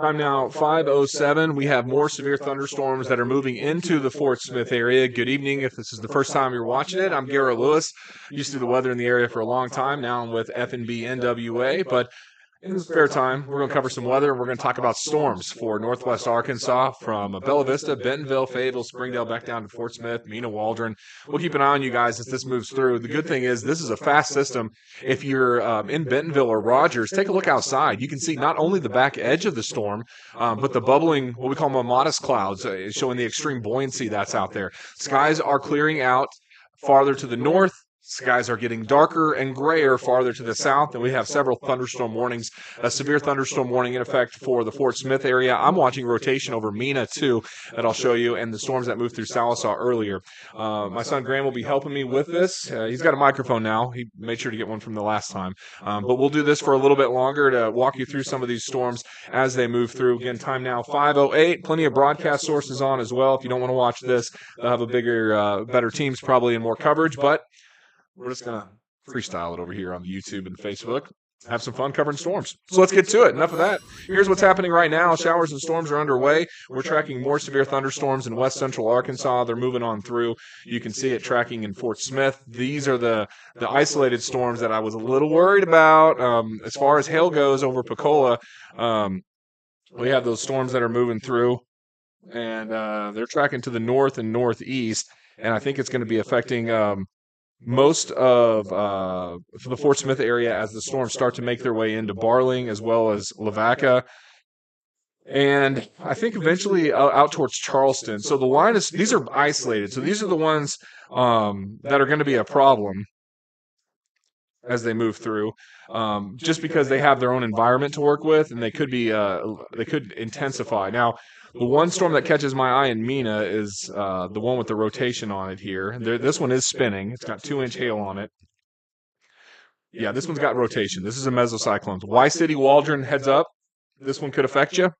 Time now 5:07. We have more severe thunderstorms that are moving into the Fort Smith area. Good evening. If this is the first time you're watching it, I'm Garrett Lewis. Used to do the weather in the area for a long time. Now I'm with F&B NWA, but in this spare time, we're going to cover some weather, and we're going to talk about storms for northwest Arkansas from Bella Vista, Bentonville, Fayetteville, Springdale, back down to Fort Smith, Mina, Waldron. We'll keep an eye on you guys as this moves through. The good thing is this is a fast system. If you're in Bentonville or Rogers, take a look outside. You can see not only the back edge of the storm, but the bubbling, what we call modest clouds, showing the extreme buoyancy that's out there. Skies are clearing out farther to the north. Skies are getting darker and grayer farther to the south, and we have several thunderstorm warnings, a severe thunderstorm warning in effect for the Fort Smith area. I'm watching rotation over Mina, too, that I'll show you, and the storms that moved through Sallisaw earlier. My son Graham will be helping me with this. He's got a microphone now. He made sure to get one from the last time. But we'll do this for a little bit longer to walk you through some of these storms as they move through. Again, time now 5:08. Plenty of broadcast sources on as well. If you don't want to watch this, they'll have a bigger, better teams probably and more coverage, but we're just going to freestyle it over here on the YouTube and Facebook. Have some fun covering storms. So let's get to it. Enough of that. Here's what's happening right now. Showers and storms are underway. We're tracking more severe thunderstorms in west central Arkansas. They're moving on through. You can see it tracking in Fort Smith. These are the isolated storms that I was a little worried about. As far as hail goes over Pecola, we have those storms that are moving through, and they're tracking to the north and northeast, and I think it's going to be affecting most of the Fort Smith area as the storms start to make their way into Barling as well as Lavaca. And I think eventually out towards Charleston. So the line is, these are isolated. So these are the ones that are going to be a problem as they move through, just because they have their own environment to work with, and they could intensify. Now, the one storm that catches my eye in Mina is the one with the rotation on it here. This one is spinning. It's got 2-inch hail on it. Yeah, this one's got rotation. This is a mesocyclone. Y-City Waldron, heads up. This one could affect you.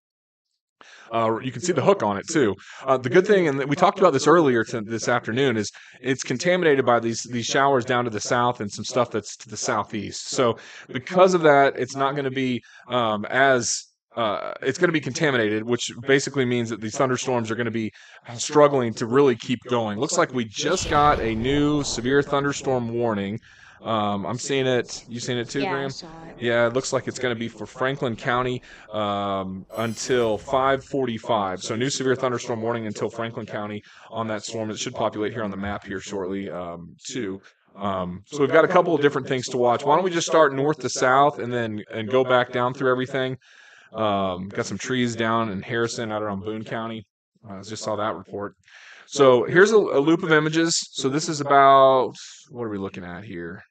You can see the hook on it, too. The good thing, and we talked about this earlier this afternoon, is it's contaminated by these showers down to the south and some stuff that's to the southeast. So because of that, it's not going to be it's going to be contaminated, which basically means that these thunderstorms are going to be struggling to really keep going. Looks like we just got a new severe thunderstorm warning. I'm seeing it. You seen it too, Yeah, Graham? I saw it. Yeah, it looks like it's going to be for Franklin County until 5:45. So new severe thunderstorm warning until Franklin County on that storm. It should populate here on the map here shortly, too. So we've got a couple of different things to watch. Why don't we just start north to south and go back down through everything? Got some trees down in Harrison out around Boone County. Just saw that report. So here's a loop of images. So this is about, what are we looking at here?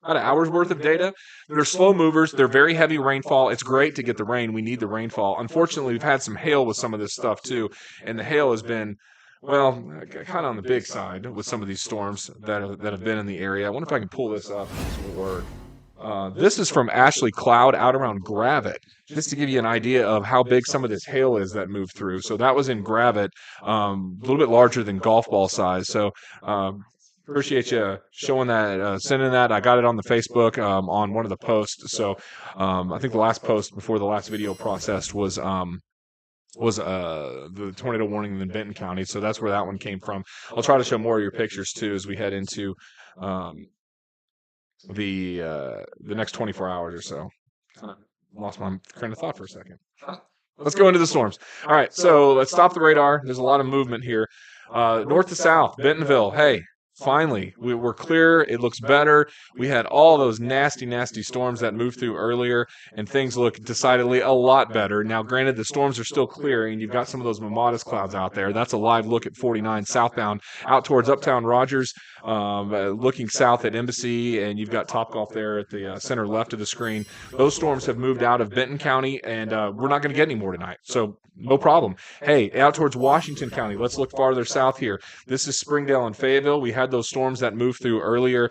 About an hour's worth of data. They're slow movers. They're very heavy rainfall. It's great to get the rain. We need the rainfall. Unfortunately, we've had some hail with some of this stuff too, and the hail has been, well, kind of on the big side with some of these storms that have been in the area. I wonder if I can pull this up. This will work. This is from Ashley Cloud out around Gravette, just to give you an idea of how big some of this hail is that moved through. So that was in Gravette, a little bit larger than golf ball size. So appreciate you showing that, sending that. I got it on the Facebook on one of the posts. So I think the last post before the last video processed was the tornado warning in Benton County. So that's where that one came from. I'll try to show more of your pictures too as we head into the next 24 hours or so. Lost my train of thought for a second. Let's go into the storms. All right, so let's stop the radar. There's a lot of movement here. North to south, Bentonville. Hey, finally, we're clear. It looks better. We had all those nasty, nasty storms that moved through earlier, and things look decidedly a lot better. Now, granted, the storms are still clearing. You've got some of those modest clouds out there. That's a live look at 49 southbound out towards Uptown Rogers, looking south at Embassy, and you've got Topgolf there at the center left of the screen. Those storms have moved out of Benton County, and we're not going to get any more tonight, so no problem. Hey, out towards Washington County, let's look farther south here. This is Springdale and Fayetteville. We had had those storms that moved through earlier.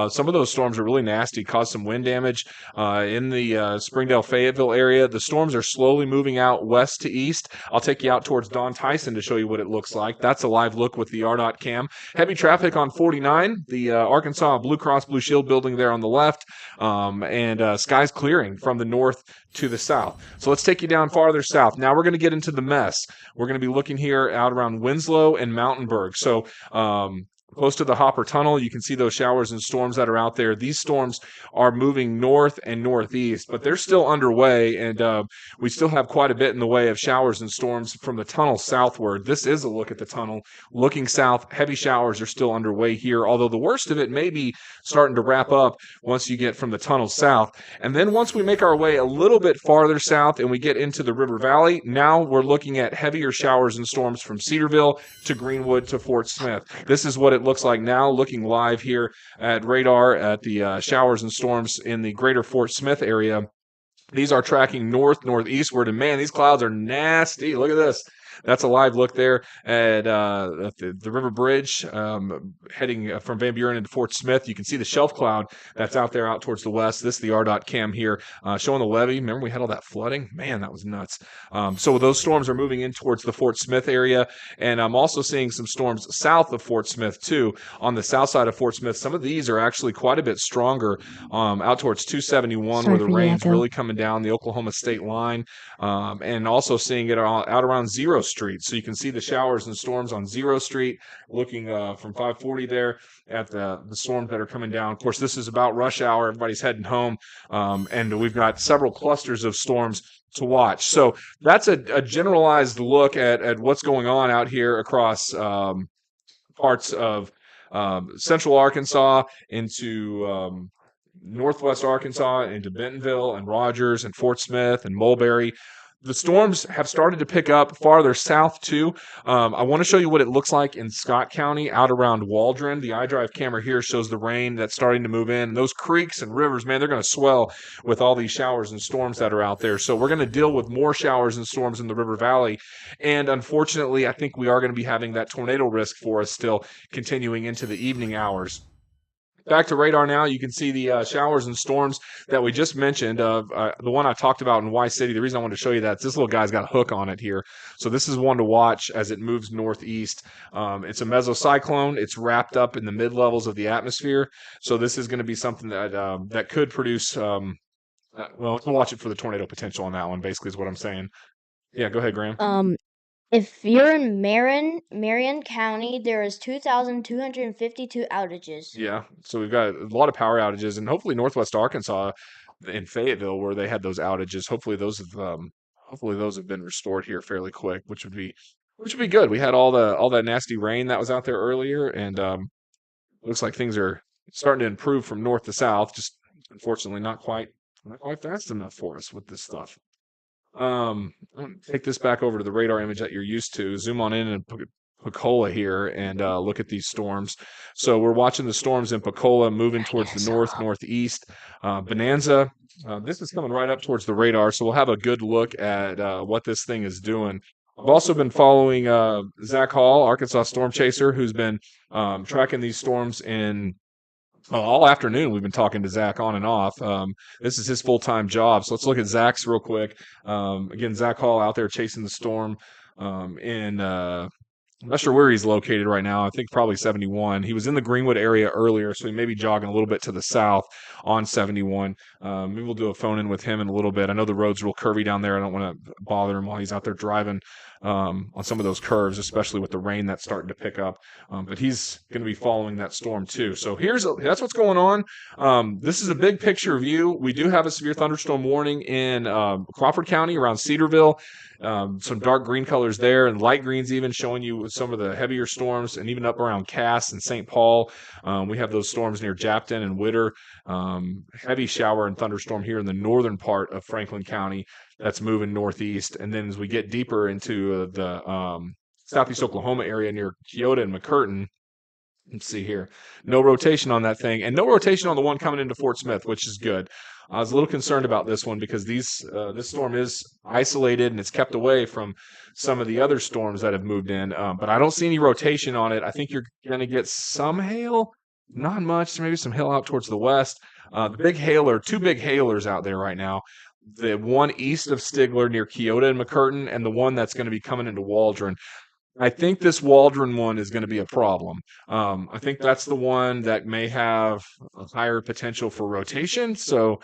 Some of those storms are really nasty, caused some wind damage in the Springdale-Fayetteville area. The storms are slowly moving out west to east. I'll take you out towards Don Tyson to show you what it looks like. That's a live look with the RDOT cam. Heavy traffic on 49, the Arkansas Blue Cross Blue Shield building there on the left, and skies clearing from the north to the south. So let's take you down farther south. Now we're going to get into the mess. We're going to be looking here out around Winslow and Mountainburg. So close to the Hopper Tunnel, you can see those showers and storms that are out there. These storms are moving north and northeast, but they're still underway, and we still have quite a bit in the way of showers and storms from the tunnel southward. This is a look at the tunnel. Looking south, heavy showers are still underway here, although the worst of it may be starting to wrap up once you get from the tunnel south. And then once we make our way a little bit farther south and we get into the River Valley, now we're looking at heavier showers and storms from Cedarville to Greenwood to Fort Smith. This is what it looks like now, looking live here at radar at the showers and storms in the greater Fort Smith area. These are tracking northeastward, and man, these clouds are nasty. Look at this. That's a live look there at the River Bridge heading from Van Buren into Fort Smith. You can see the shelf cloud that's out there out towards the west. This is the RDOT cam here showing the levee. Remember we had all that flooding? Man, that was nuts. So those storms are moving in towards the Fort Smith area, and I'm also seeing some storms south of Fort Smith too. On the south side of Fort Smith, some of these are actually quite a bit stronger out towards 271 where the rain's really coming down the Oklahoma state line, and also seeing it out around Zero Street. So you can see the showers and storms on Zero Street, looking from 540 there at the storms that are coming down. Of course, this is about rush hour. Everybody's heading home, and we've got several clusters of storms to watch. So that's a generalized look at what's going on out here across parts of central Arkansas into northwest Arkansas, into Bentonville and Rogers and Fort Smith and Mulberry. The storms have started to pick up farther south, too. I want to show you what it looks like in Scott County out around Waldron. The iDrive camera here shows the rain that's starting to move in. And those creeks and rivers, man, they're going to swell with all these showers and storms that are out there. So we're going to deal with more showers and storms in the River Valley. And unfortunately, I think we are going to be having that tornado risk for us still continuing into the evening hours. Back to radar now, you can see the showers and storms that we just mentioned. The one I talked about in Y City, the reason I wanted to show you that is this little guy's got a hook on it here. So this is one to watch as it moves northeast. It's a mesocyclone. It's wrapped up in the mid-levels of the atmosphere. So this is going to be something that could produce, well, we'll watch it for the tornado potential on that one, basically is what I'm saying. Yeah, go ahead, Graham. If you're in Marion County, there is 2,252 outages. Yeah, so we've got a lot of power outages, and hopefully Northwest Arkansas in Fayetteville, where they had those outages, hopefully those have been restored here fairly quick, which would be good. We had all that nasty rain that was out there earlier, and looks like things are starting to improve from north to south. Just unfortunately not quite fast enough for us with this stuff. Take this back over to the radar image that you're used to. Zoom on in and Pensacola here and look at these storms. So we're watching the storms in Pensacola moving towards the northeast. Bonanza, this is coming right up towards the radar, so we'll have a good look at what this thing is doing. I've also been following Zach Hall, Arkansas Storm Chaser, who's been tracking these storms in all afternoon. We've been talking to Zach on and off. This is his full-time job. So let's look at Zach's real quick. Again, Zach Hall out there chasing the storm in I'm not sure where he's located right now. I think probably 71. He was in the Greenwood area earlier, so he may be jogging a little bit to the south on 71. Maybe we'll do a phone-in with him in a little bit. I know the road's real curvy down there. I don't want to bother him while he's out there driving on some of those curves, especially with the rain that's starting to pick up. But he's going to be following that storm too. So that's what's going on. This is a big picture view. We do have a severe thunderstorm warning in Crawford County around Cedarville. Some dark green colors there and light greens even showing you some of the heavier storms, and even up around Cass and St. Paul. We have those storms near Japton and Witter. Heavy shower and thunderstorm here in the northern part of Franklin County that's moving northeast. And then as we get deeper into the southeast Oklahoma area near Kyoto and McCurtain, let's see here. No rotation on that thing, and no rotation on the one coming into Fort Smith, which is good. I was a little concerned about this one because this storm is isolated and it's kept away from some of the other storms that have moved in. But I don't see any rotation on it. I think you're going to get some hail, not much, maybe some hail out towards the west. The big hailer, two big hailers out there right now. The one east of Stigler near Keota and McCurtain, and the one that's going to be coming into Waldron. I think this Waldron one is going to be a problem. I think that's the one that may have a higher potential for rotation. So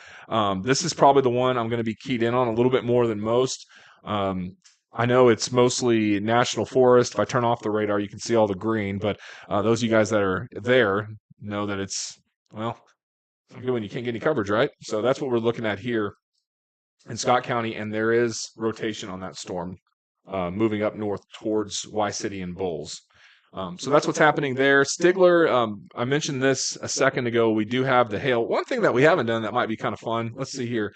this is probably the one I'm going to be keyed in on a little bit more than most. I know it's mostly national forest. If I turn off the radar, you can see all the green. But those of you guys that are there know that it's, well, good when you can't get any coverage, right? So that's what we're looking at here in Scott County, and there is rotation on that storm moving up north towards Y-City and Bowles. So that's what's happening there. Stigler, I mentioned this a second ago. We do have the hail. One thing that we haven't done that might be kind of fun. Let's see here.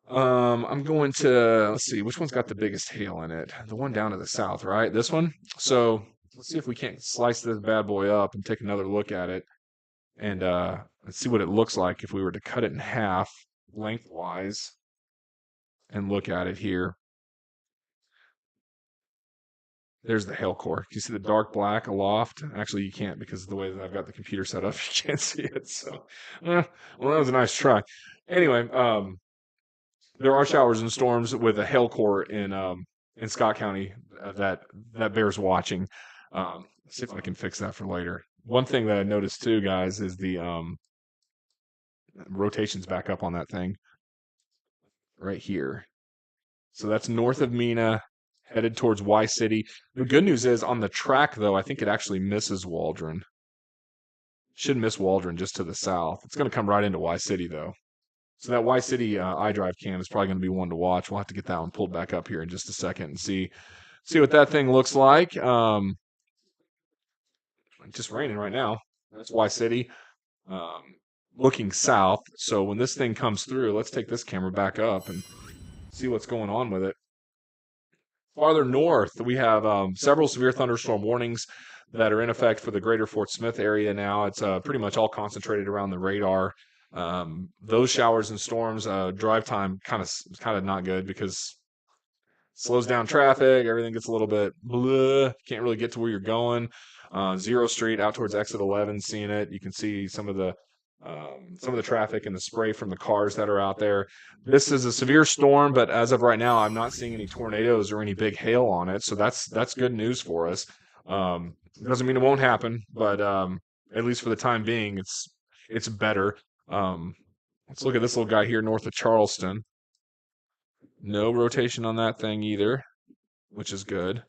I'm going to, let's see, which one's got the biggest hail in it? The one down to the south, right? This one? So let's see if we can't slice this bad boy up and take another look at it. And let's see what it looks like if we were to cut it in half lengthwise and look at it here. There's the hail core. You see the dark black aloft? Actually, you can't because of the way that I've got the computer set up. You can't see it. So, well, that was a nice try. Anyway, there are showers and storms with a hail core in Scott County that bears watching. Let's see if I can fix that for later. One thing that I noticed too, guys, is the rotations back up on that thing right here. So that's north of Mina, headed towards Y-City. The good news is on the track, though, I think it actually misses Waldron. Should miss Waldron just to the south. It's going to come right into Y-City, though. So that Y-City iDrive cam is probably going to be one to watch. We'll have to get that one pulled back up here in just a second and see what that thing looks like. Just raining right now. That's Y-City. Looking south. So when this thing comes through, let's take this camera back up and see what's going on with it. Farther north, we have several severe thunderstorm warnings that are in effect for the greater Fort Smith area now. It's pretty much all concentrated around the radar. Those showers and storms, drive time kind of not good because it slows down traffic. Everything gets a little bit blah. Can't really get to where you're going. Zero Street out towards exit 11, seeing it. You can see some of the traffic and the spray from the cars that are out there. This is a severe storm, but as of right now, I'm not seeing any tornadoes or any big hail on it. So that's good news for us. Doesn't mean it won't happen, but at least for the time being, it's better. Let's look at this little guy here north of Charleston. No rotation on that thing either, which is good.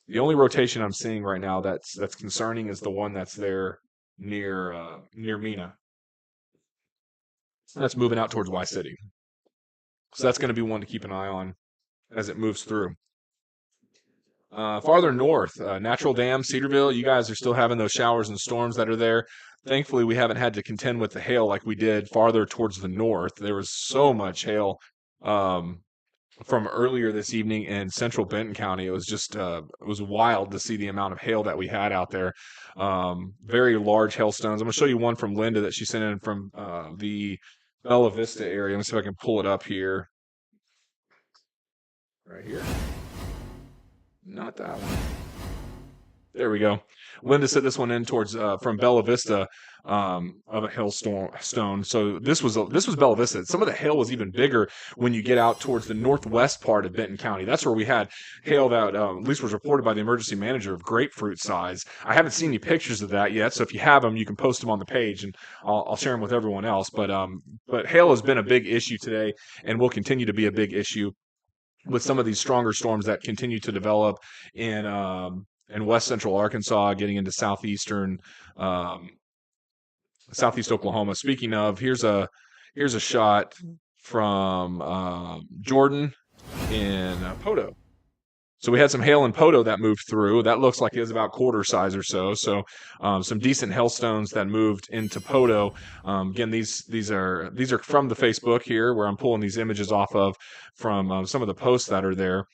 The only rotation I'm seeing right now that's concerning is the one that's there near Mina. That's moving out towards Y-City. So that's going to be one to keep an eye on as it moves through. Farther north, Natural Dam, Cedarville, you guys are still having those showers and storms that are there. Thankfully, we haven't had to contend with the hail like we did farther towards the north. There was so much hail from earlier this evening in central Benton County. It was just it was wild to see the amount of hail that we had out there. Very large hailstones. I'm going to show you one from Linda that she sent in from the Bella Vista area. Let me see if I can pull it up here. Right here. Not that one. There we go. Linda sent this one in towards from Bella Vista of a hailstone. So this was Bella Vista. Some of the hail was even bigger when you get out towards the northwest part of Benton County. That's where we had hail that at least was reported by the emergency manager of grapefruit size. I haven't seen any pictures of that yet, so if you have them, you can post them on the page, and I'll share them with everyone else. But hail has been a big issue today, and will continue to be a big issue with some of these stronger storms that continue to develop in west central Arkansas, getting into southeastern southeast Oklahoma. Speaking of, here's a shot from Jordan in Poto. So we had some hail in Poto that moved through. That looks like it was about quarter size or so. So some decent hailstones that moved into Poto. Again, these are from the Facebook here, where I'm pulling these images off of from some of the posts that are there.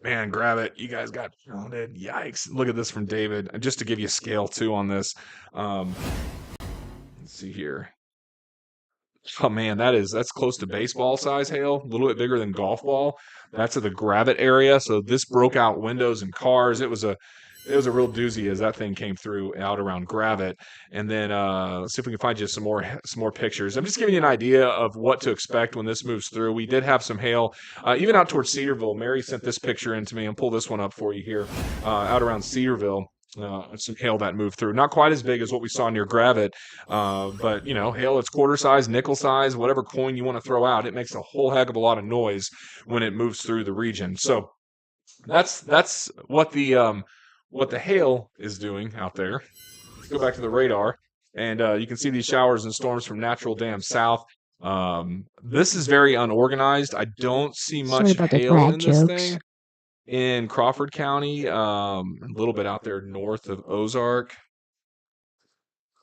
Man, grab it. You guys got pounded. Yikes. Look at this from David. Just to give you scale, too, on this. Let's see here. Oh man, that's close to baseball size hail, a little bit bigger than golf ball. That's at the Gravette area. So this broke out windows and cars. It was a real doozy as that thing came through out around Gravette. And then let's see if we can find you some more pictures. I'm just giving you an idea of what to expect when this moves through. We did have some hail, even out towards Cedarville. Mary sent this picture in to me. I'll pull this one up for you here, out around Cedarville. Some hail that moved through. Not quite as big as what we saw near Gravette, but hail it's quarter size, nickel size, whatever coin you want to throw out. It makes a whole heck of a lot of noise when it moves through the region. So that's what the hail is doing out there. Let's go back to the radar, and you can see these showers and storms from Natural Dam south. This is very unorganized. I don't see Sorry much about the hail bad in this jokes. thing. In Crawford County, a little bit out there north of Ozark.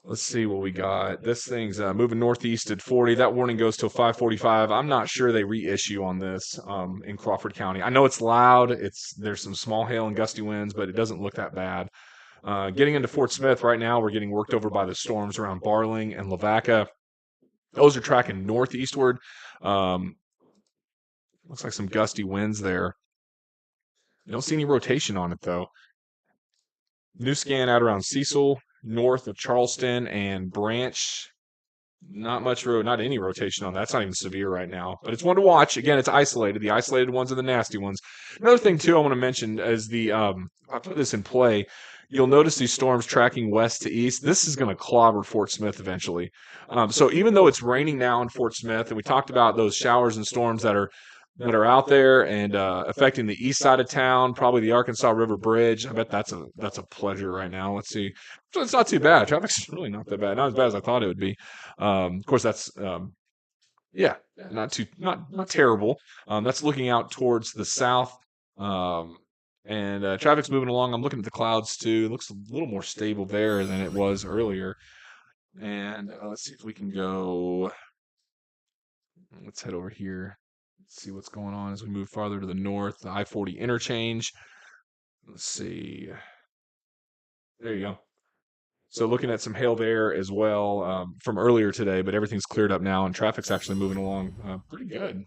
Let's see what we got. This thing's moving northeast at 40. That warning goes till 5:45. I'm not sure they reissue on this in Crawford County. I know it's loud. There's some small hail and gusty winds, but it doesn't look that bad. Getting into Fort Smith right now, we're getting worked over by the storms around Barling and Lavaca. Those are tracking northeastward. Looks like some gusty winds there. You don't see any rotation on it, though. New scan out around Cecil, north of Charleston and Branch. Not any rotation on that. That's not even severe right now, but it's one to watch. Again, it's isolated. The isolated ones are the nasty ones. Another thing, too, I want to mention is I put this in play. You'll notice these storms tracking west to east. This is going to clobber Fort Smith eventually. So even though it's raining now in Fort Smith, and we talked about those showers and storms that are out there and affecting the east side of town, probably the Arkansas River Bridge. I bet that's a pleasure right now. Let's see. So it's not too bad. Traffic's really not that bad. Not as bad as I thought it would be. Of course, that's not terrible. That's looking out towards the south. And traffic's moving along. I'm looking at the clouds too. It looks a little more stable there than it was earlier. And let's see if we can go. Let's head over here. Let's see what's going on as we move farther to the north. The I-40 interchange. Let's see. There you go. So looking at some hail there as well from earlier today, but everything's cleared up now, and traffic's actually moving along pretty good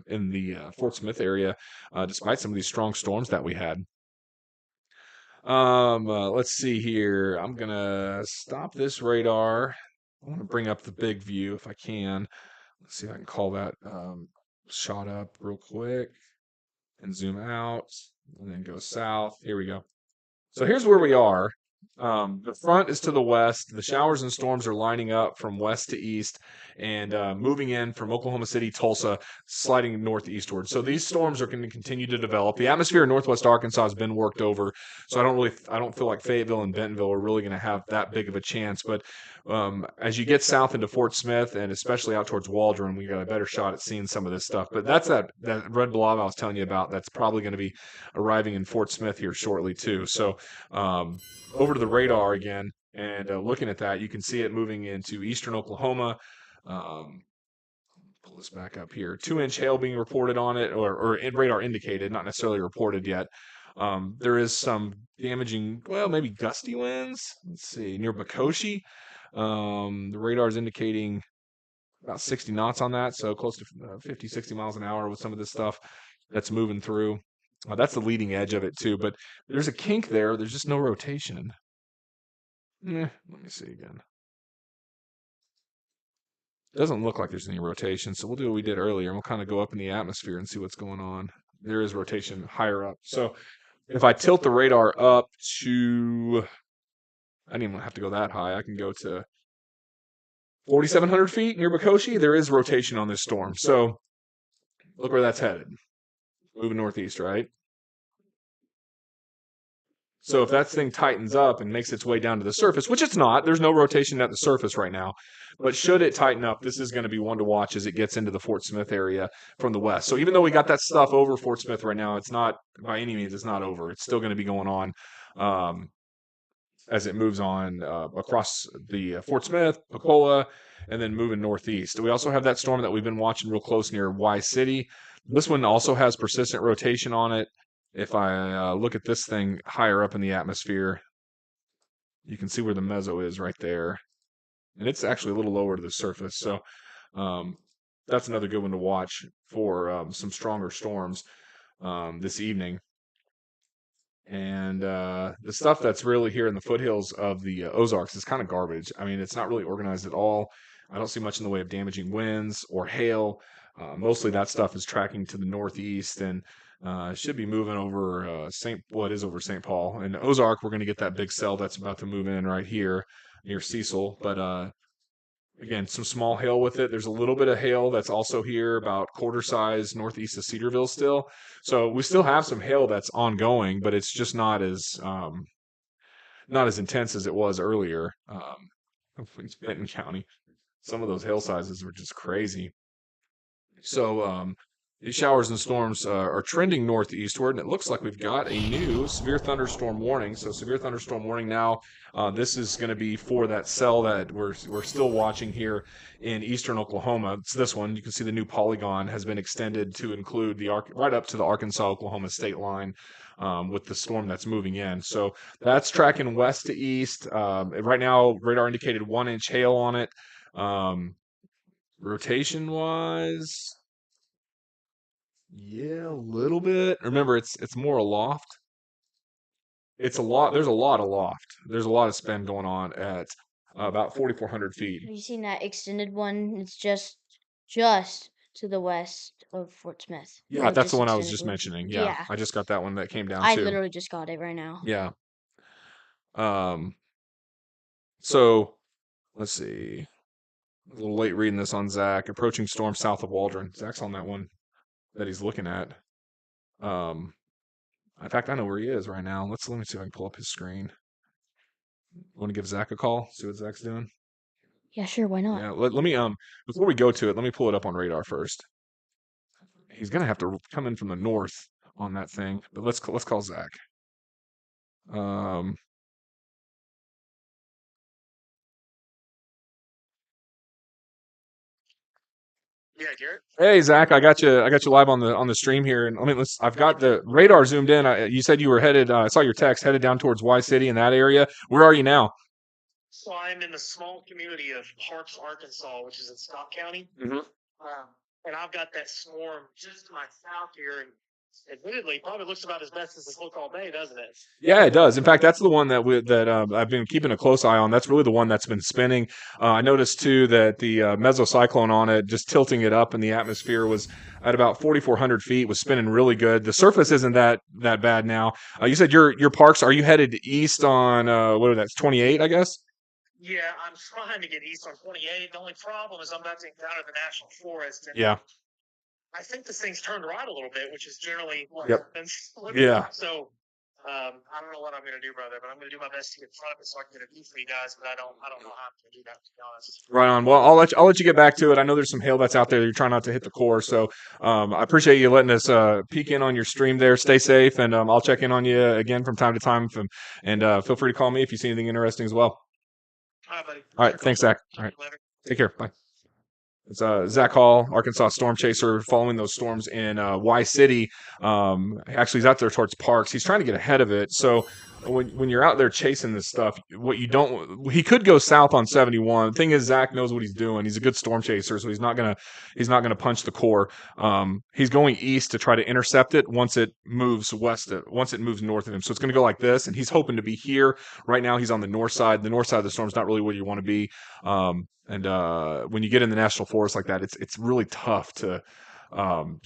in the Fort Smith area, despite some of these strong storms that we had. Let's see here. I'm going to stop this radar. I want to bring up the big view if I can. Let's see if I can call that shot up real quick and zoom out and then go south. Here we go. So here's where we are. The front is to the west. The showers and storms are lining up from west to east and moving in from Oklahoma City, Tulsa, sliding northeastward. So these storms are going to continue to develop. The atmosphere in northwest Arkansas has been worked over, so I don't feel like Fayetteville and Bentonville are really going to have that big of a chance. But as you get south into Fort Smith and especially out towards Waldron, we got a better shot at seeing some of this stuff. But that's that red blob I was telling you about. That's probably going to be arriving in Fort Smith here shortly too. So over to the radar again, and looking at that, you can see it moving into eastern Oklahoma. Pull this back up here. 2-inch hail being reported on it, or radar indicated, not necessarily reported yet. There is some damaging, well, maybe gusty winds. Let's see, near Bakoshi. The radar is indicating about 60 knots on that, so close to 50, 60 miles an hour with some of this stuff that's moving through. That's the leading edge of it, too. But there's a kink there. There's just no rotation. Let me see again. Doesn't look like there's any rotation, so we'll do what we did earlier, and we'll kind of go up in the atmosphere and see what's going on. There is rotation higher up. So if I tilt the radar up to, I didn't even have to go that high. I can go to 4,700 feet near Bakoshi. There is rotation on this storm. So look where that's headed. Moving northeast, right? So if that thing tightens up and makes its way down to the surface, which it's not, there's no rotation at the surface right now. But should it tighten up, this is going to be one to watch as it gets into the Fort Smith area from the west. So even though we got that stuff over Fort Smith right now, it's not, by any means, it's not over. It's still going to be going on as it moves on across the Fort Smith, Pensacola, and then moving northeast. We also have that storm that we've been watching real close near Y City. This one also has persistent rotation on it. If I look at this thing higher up in the atmosphere, you can see where the meso is right there. And it's actually a little lower to the surface. So That's another good one to watch for some stronger storms this evening. And the stuff that's really here in the foothills of the Ozarks is kind of garbage. I mean, it's not really organized at all. I don't see much in the way of damaging winds or hail. Mostly that stuff is tracking to the northeast and should be moving over it is over St. Paul. And Ozark, we're going to get that big cell that's about to move in right here near Cecil. But again, some small hail with it. There's a little bit of hail that's also here, about quarter size northeast of Cedarville still. So we still have some hail that's ongoing, but it's just not as intense as it was earlier. In Benton County, some of those hail sizes were just crazy. So these showers and storms are trending northeastward, and it looks like we've got a new severe thunderstorm warning. So severe thunderstorm warning now. This is going to be for that cell that we're still watching here in eastern Oklahoma. It's this one. You can see the new polygon has been extended to include right up to the Arkansas-Oklahoma state line. With the storm that's moving in. So that's tracking west to east. Right now, radar indicated 1-inch hail on it. Rotation wise, yeah, a little bit. Remember, it's more aloft. It's a lot. There's a lot aloft. There's a lot of spin going on at about 4,400 feet. Have you seen that extended one? It's just to the west of Fort Smith. Yeah, that's the one I was extended just one. mentioning. Yeah, I just got that one that came down I too. literally just got it right now. Yeah. So let's see. A little late reading this on Zach. Approaching storm south of Waldron. Zach's on that one that he's looking at. In fact, I know where he is right now. Let me see if I can pull up his screen. Want to give Zach a call? See what Zach's doing? Yeah, sure. Why not? Yeah. Let me before we go to it, let me pull it up on radar first. He's gonna have to come in from the north on that thing, but let's call Zach. Yeah, Garrett. Hey Zach, I got you live on the stream here, and I've got the radar zoomed in. You said you were headed. I saw your text headed down towards Y City in that area. Where are you now? So I'm in the small community of Parks, Arkansas, which is in Scott County. Mm-hmm. And I've got that swarm just to my south here, and admittedly, probably looks about as best as it's looked all day, doesn't it? Yeah, it does. In fact, that's the one that I've been keeping a close eye on. That's really the one that's been spinning. I noticed too that the mesocyclone on it, just tilting it up in the atmosphere, was at about 4,400 feet. Was spinning really good. The surface isn't that bad now. You said your parks. Are you headed east on that's 28, I guess? Yeah, I'm trying to get east on 28. The only problem is I'm about to encounter the national forest. And yeah. I think this thing's turned right a little bit, which is generally what Yep. happens. Yeah. So I don't know what I'm going to do, brother, but I'm going to do my best to get in front of it so I can get a view for you guys. But I don't know how I'm going to do that, to be honest. Right on. Well, I'll let you get back to it. I know there's some hail that's out there. You're trying not to hit the core, so I appreciate you letting us peek in on your stream there. Stay safe, and I'll check in on you again from time to time. And feel free to call me if you see anything interesting as well. All right, buddy. All right. Thanks, Zach. All right. Take care. Bye. It's Zach Hall, Arkansas storm chaser, following those storms in Y City. Actually, he's out there towards Parks. He's trying to get ahead of it. So when you're out there chasing this stuff, he could go south on 71. The thing is, Zach knows what he's doing. He's a good storm chaser, so he's not gonna punch the core. He's going east to try to intercept it once it moves north of him. So it's gonna go like this, and he's hoping to be here. Right now, he's on the north side. The north side of the storm is not really where you want to be. And when you get in the national forest like that, it's really tough to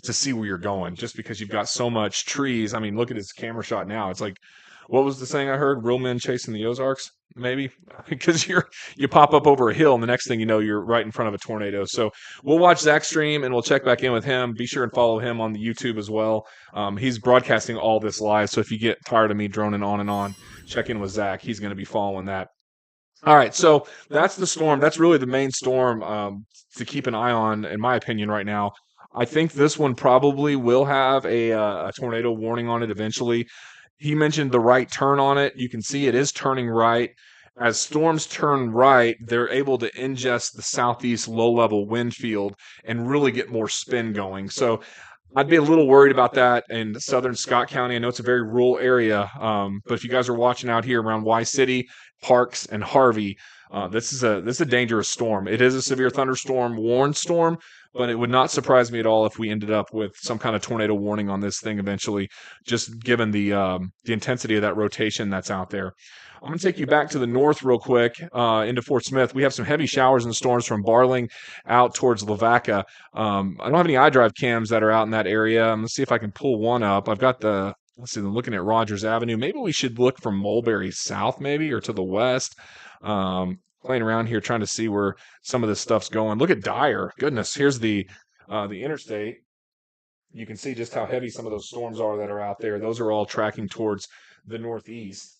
see where you're going, just because you've got so much trees. I mean, look at his camera shot now. It's like, what was the saying I heard? Real men chasing the Ozarks, maybe, because you pop up over a hill, and the next thing you know, you're right in front of a tornado. So we'll watch Zach's stream, and we'll check back in with him. Be sure and follow him on the YouTube as well. He's broadcasting all this live, so if you get tired of me droning on and on, check in with Zach. He's going to be following that. All right, so that's the storm. That's really the main storm to keep an eye on, in my opinion, right now. I think this one probably will have a tornado warning on it eventually. He mentioned the right turn on it. You can see it is turning right. As storms turn right, they're able to ingest the southeast low-level wind field and really get more spin going. So I'd be a little worried about that in southern Scott County. I know it's a very rural area, but if you guys are watching out here around Y City, Parks, and Harvey, This is a dangerous storm. It is a severe thunderstorm warned storm, but it would not surprise me at all if we ended up with some kind of tornado warning on this thing eventually, just given the intensity of that rotation that's out there. I'm going to take you back to the north real quick into Fort Smith. We have some heavy showers and storms from Barling out towards Lavaca. I don't have any iDrive cams that are out in that area. Let's see if I can pull one up. I've got let's see, I'm looking at Rogers Avenue. Maybe we should look from Mulberry south, maybe, or to the west. Playing around here trying to see where some of this stuff's going. Look at Dyer. Goodness, here's the interstate. You can see just how heavy some of those storms are that are out there. Those are all tracking towards the northeast.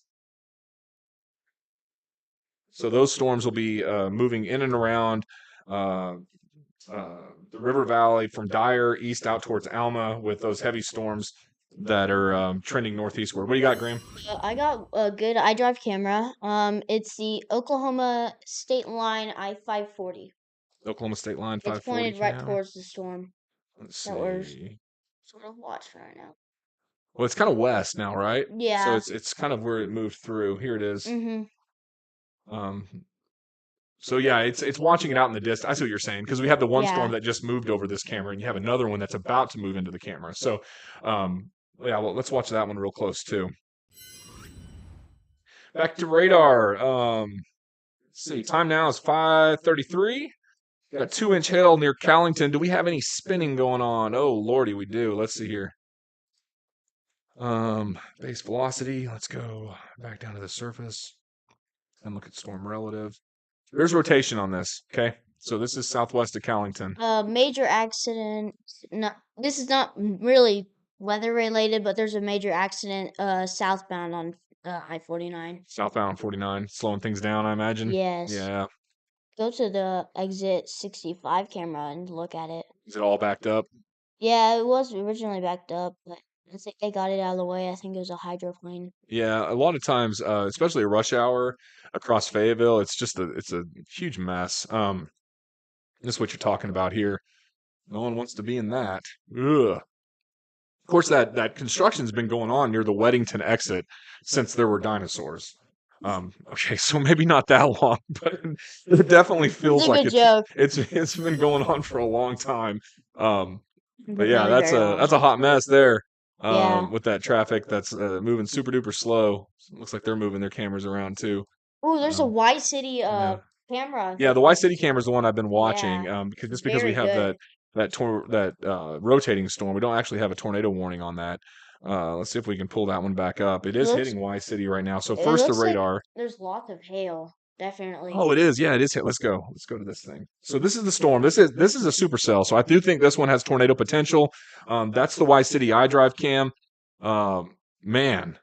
So those storms will be moving in and around the river valley from Dyer east out towards Alma with those heavy storms that are trending northeastward. What do you got, Graham? I got a good iDrive camera. It's the Oklahoma state line I-540. Oklahoma state line 540 It's pointed right cam. towards the storm Let's that we're see. sort of watching right now. Well, it's kind of west now, right? Yeah. So it's kind of where it moved through. Here it is. So yeah, it's watching it out in the distance. I see what you're saying, because we have the one storm that just moved over this camera, and you have another one that's about to move into the camera. So, yeah, well, let's watch that one real close too. Back to radar. Let's see, time now is 5:33. Got a 2-inch hail near Callington. Do we have any spinning going on? Oh lordy, we do. Let's see here. Base velocity. Let's go back down to the surface and look at storm relative. There's rotation on this, okay? So this is southwest of Callington. Major accident. This is not really weather related, but there's a major accident southbound on I-49. Southbound 49, slowing things down, I imagine. Yes. Yeah. Go to the exit 65 camera and look at it. Is it all backed up? Yeah, it was originally backed up, but I think they got it out of the way. I think it was a hydroplane. Yeah, a lot of times, especially a rush hour across Fayetteville, it's a huge mess. This is what you're talking about here. No one wants to be in that. Ugh. Of course, that construction's been going on near the Weddington exit since there were dinosaurs. Okay, so maybe not that long, but it definitely feels like it's been going on for a long time. But yeah, that's a hot mess there. With that traffic that's moving super duper slow. Looks like they're moving their cameras around too. Oh, there's a Y City camera. Yeah, the Y City camera is the one I've been watching. Because we have that rotating storm, we don't actually have a tornado warning on that. Let's see if we can pull that one back up. It is hitting Y City right now. So first the radar. Like there's lots of hail, definitely. Oh, it is. Yeah, it is hit. Let's go. Let's go to this thing. So this is the storm. This is a supercell. So I do think this one has tornado potential. That's the Y City iDrive cam. Man,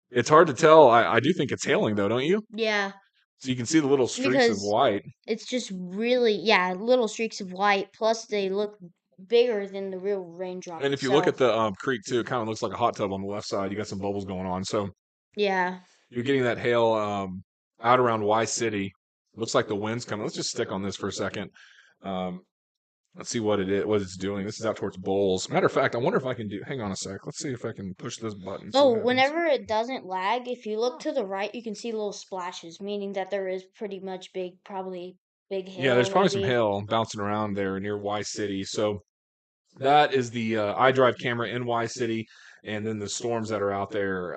it's hard to tell. I do think it's hailing though, don't you? Yeah. So you can see the little streaks of white. It's just really, little streaks of white. Plus, they look bigger than the real raindrop. And if you look at the creek too, it kind of looks like a hot tub on the left side. You got some bubbles going on. So yeah, you're getting that hail out around Y City. Looks like the wind's coming. Let's just stick on this for a second. Let's see what it's doing. This is out towards Bowles. Matter of fact, I wonder if I can hang on a sec. Let's see if I can push this button. Oh, whenever it doesn't lag, if you look to the right, you can see little splashes, meaning that there is pretty much probably big hail. Yeah, there's probably some hail bouncing around there near Y City. So that is the iDrive camera in Y City, and then the storms that are out there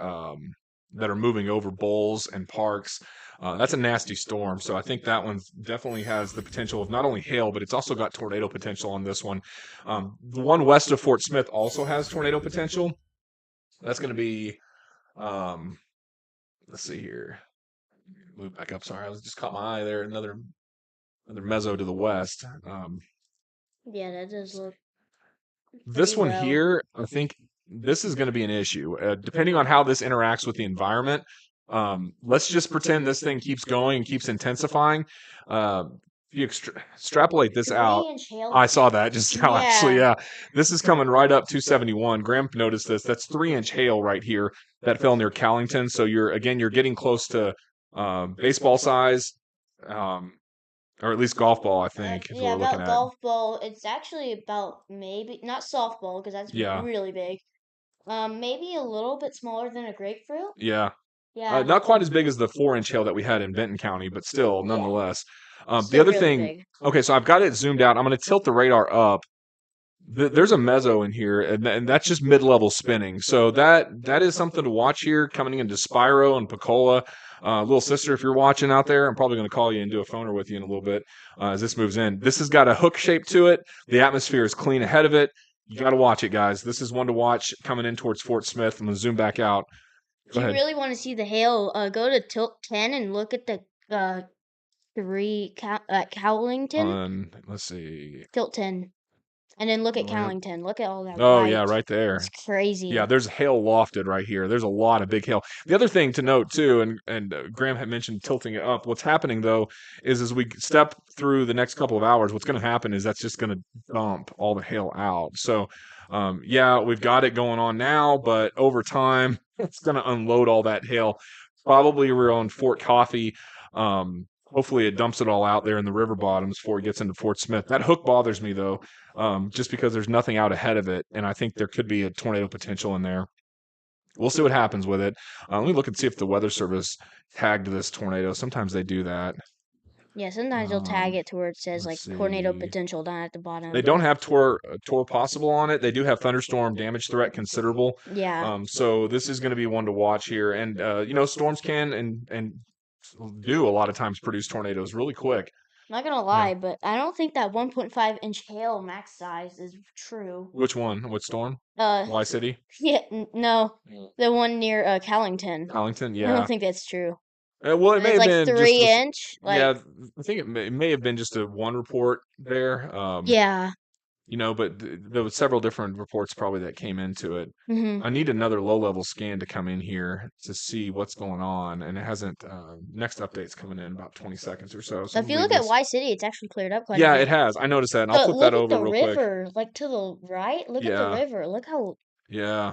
that are moving over Bowles and Parks. That's a nasty storm. So I think that one definitely has the potential of not only hail, but it's also got tornado potential on this one. The one west of Fort Smith also has tornado potential. That's going to be, let's see here. Move back up. Sorry, I just caught my eye there. Another mezzo to the west. Yeah, that does look. This one here, I think this is going to be an issue. Depending on how this interacts with the environment, let's just pretend this thing keeps going and keeps intensifying. If you extrapolate this out, I saw that just now, actually. Yeah, this is coming right up 271. Graham noticed this. That's 3-inch hail right here that fell near Callington. So you're getting close to baseball size, or at least golf ball, I think. Yeah, about golf ball. It's actually about maybe not softball because that's really big. Maybe a little bit smaller than a grapefruit. Yeah. Yeah. Not quite as big as the 4-inch hail that we had in Benton County, but still, Yeah. nonetheless. The Still other really thing, big. okay, so I've got it zoomed out. I'm going to tilt the radar up. There's a mezzo in here, and that's just mid-level spinning. So that is something to watch here coming into Spyro and Picola. Little sister, if you're watching out there, I'm probably going to call you and do a phoner with you in a little bit as this moves in. This has got a hook shape to it. The atmosphere is clean ahead of it. You got to watch it, guys. This is one to watch coming in towards Fort Smith. I'm going to zoom back out. If you really want to see the hail, go to tilt 10 and look at the Cowlington. Let's see. Tilt 10. And then look at Oh, yeah. Cowlington. Look at all that Oh, white. yeah, right there. It's crazy. Yeah, there's hail lofted right here. There's a lot of big hail. The other thing to note too, and Graham had mentioned tilting it up. What's happening though is as we step through the next couple of hours, what's going to happen is that's just going to dump all the hail out. So, yeah, we've got it going on now, but over time, it's going to unload all that hail. Probably around Fort Coffee. Hopefully, it dumps it all out there in the river bottoms before it gets into Fort Smith. That hook bothers me though. Just because there's nothing out ahead of it, and I think there could be a tornado potential in there. We'll see what happens with it. Let me look and see if the Weather Service tagged this tornado. Sometimes they do that. Yeah, sometimes they'll tag it to where it says like tornado potential down at the bottom. They don't have tor possible on it. They do have thunderstorm damage threat considerable. Yeah. So this is going to be one to watch here, and storms can and do a lot of times produce tornadoes really quick. Not gonna lie, but I don't think that 1.5-inch hail max size is true. Which one? Which storm? Y City? Yeah, no, the one near Cowlington. Cowlington, I yeah. don't think that's true. Well, it may have like been 3-inch. Yeah, I think it may have been just a one report there. Yeah. But there was several different reports probably that came into it. Mm-hmm. I need another low-level scan to come in here to see what's going on, and it hasn't. Next update's coming in about 20 seconds or so. So if you look at Y City, it's actually cleared up quite a Yeah, bit. it has. I noticed that, and I'll flip that over real quick. Look at the river, like to the right. Look at the river. Look how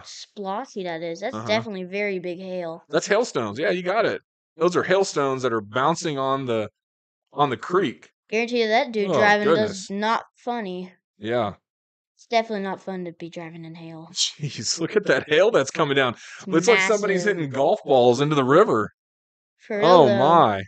splotchy that is. That's definitely very big hail. That's hailstones. Yeah, you got it. Those are hailstones that are bouncing on the creek. Guarantee you that dude driving does not funny. Yeah. It's definitely not fun to be driving in hail. Jeez, look at that hail that's coming down. It's like somebody's hitting golf balls into the river. For real, oh my.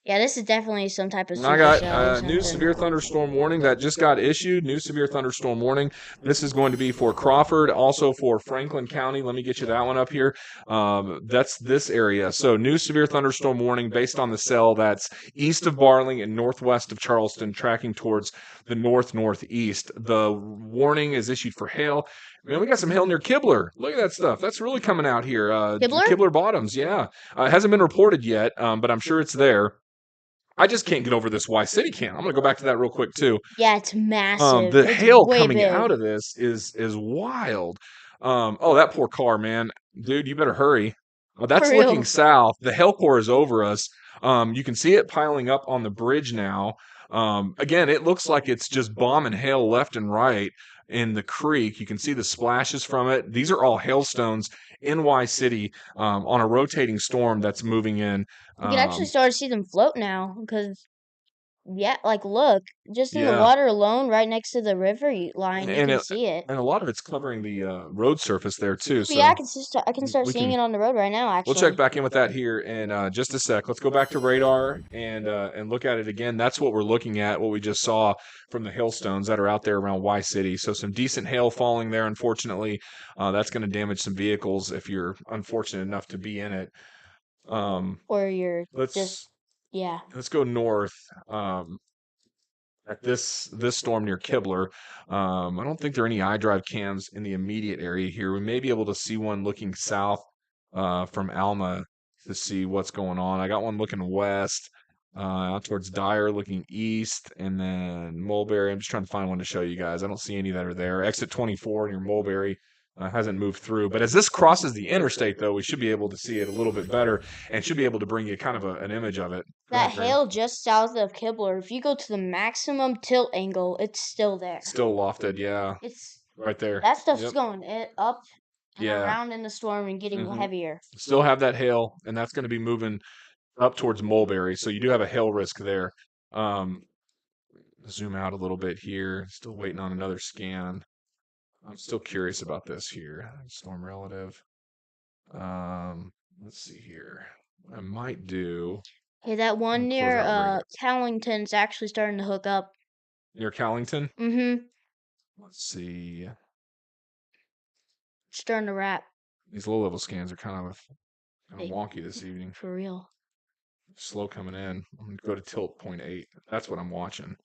Yeah, this is definitely some type of Supercell. I got new severe thunderstorm warning that just got issued. New severe thunderstorm warning. This is going to be for Crawford, also for Franklin County. Let me get you that one up here. That's this area. So new severe thunderstorm warning based on the cell that's east of Barling and northwest of Charleston, tracking towards the northeast. The warning is issued for hail. Man, we got some hail near Kibler. Look at that stuff. That's really coming out here. Kibler Bottoms, yeah. It hasn't been reported yet, but I'm sure it's there. I just can't get over this Y City can. I'm going to go back to that real quick, too. Yeah, it's massive. The hail coming big. out of this is wild. That poor car, man. Dude, you better hurry. That's looking south. The hail core is over us. You can see it piling up on the bridge now. Again, it looks like it's just bombing hail left and right in the creek. You can see the splashes from it. These are all hailstones in Y City on a rotating storm that's moving in. You can actually start to see them float now because, look, just in the water alone, right next to the river line, you can see it. And a lot of it's covering the road surface there too. So yeah, I can start seeing it on the road right now. Actually, we'll check back in with that here in just a sec. Let's go back to radar and look at it again. That's what we're looking at. What we just saw from the hailstones that are out there around Y City. So some decent hail falling there. Unfortunately, that's going to damage some vehicles if you're unfortunate enough to be in it. Or you're let's go north at this storm near Kibler. I don't think there are any iDrive cams in the immediate area here. We may be able to see one looking south from Alma to see what's going on. I got one looking west out towards Dyer, looking east, and then Mulberry. I'm just trying to find one to show you guys. I don't see any that are there. Exit 24 near Mulberry. Hasn't moved through. But as this crosses the interstate, though, we should be able to see it a little bit better and should be able to bring you kind of an image of it. That hail just south of Kibler, if you go to the maximum tilt angle, it's still there. Still lofted, yeah. It's right there. That stuff's going up and around in the storm and getting heavier. Still have that hail, and that's going to be moving up towards Mulberry. So you do have a hail risk there. Zoom out a little bit here. Still waiting on another scan. I'm still curious about this here. Storm relative. let's see here. What I might do Hey, that one close near out radar. Callington's actually starting to hook up. Near Callington. Mm-hmm. Let's see. Starting to wrap. These low level scans are kind of Hey, wonky this evening. for real. Slow coming in. I'm gonna go to tilt 0.8. That's what I'm watching.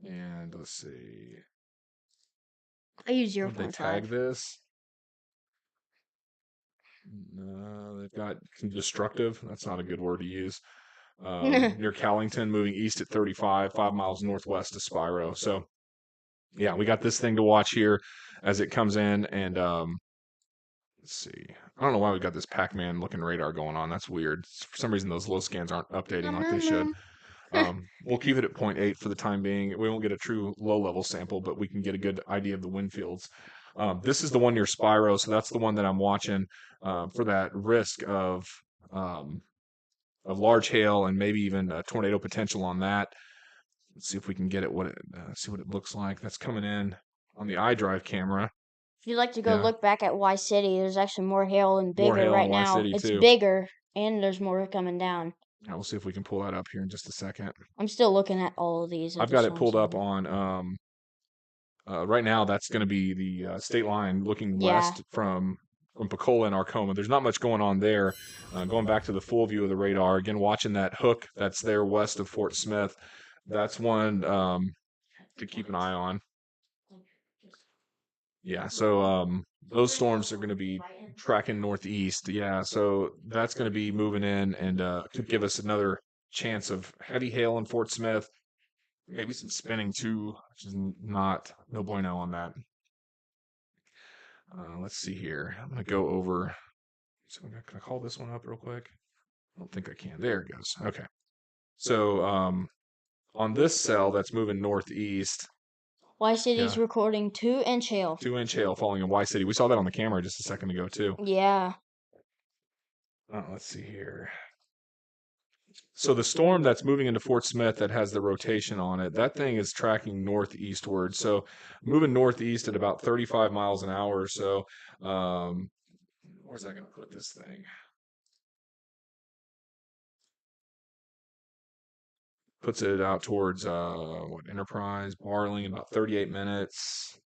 And let's see. I use Would they 0.5. tag this? No, they've got destructive. That's not a good word to use. Near Callington, moving east at 35, 5 miles northwest of Spiro. So, yeah, we got this thing to watch here as it comes in. And let's see. I don't know why we got this Pac-Man looking radar going on. That's weird. For some reason, those low scans aren't updating like they should. We'll keep it at 0.8 for the time being. We won't get a true low-level sample, but we can get a good idea of the wind fields. This is the one near Spiro, so that's the one that I'm watching for that risk of large hail and maybe even tornado potential on that. Let's see if we can get it. See what it looks like. That's coming in on the iDrive camera. If you'd like to go look back at Y City, there's actually more hail and More bigger hail right in Y now. City, It's too. bigger, and there's more coming down. Yeah, we'll see if we can pull that up here in just a second. I'm still looking at all of these. I've got it pulled up on right now. That's going to be the state line looking west from Pecola and Arcoma. There's not much going on there. Going back to the full view of the radar again, watching that hook that's there west of Fort Smith. That's one to keep an eye on. Yeah, so those storms are going to be tracking northeast. Yeah, so that's going to be moving in and could give us another chance of heavy hail in Fort Smith. Maybe some spinning too, which is no bueno on that. Let's see here. I'm going to go over. So can I call this one up real quick? I don't think I can. There it goes. Okay. So on this cell that's moving northeast. Y City's recording 2-inch hail. 2-inch hail falling in Y City. We saw that on the camera just a second ago too. Yeah. Let's see here. So the storm that's moving into Fort Smith that has the rotation on it, that thing is tracking northeastward. So moving northeast at about 35 miles an hour or so. Where's that going to put this thing? Puts it out towards Enterprise, Barling, about 38 minutes.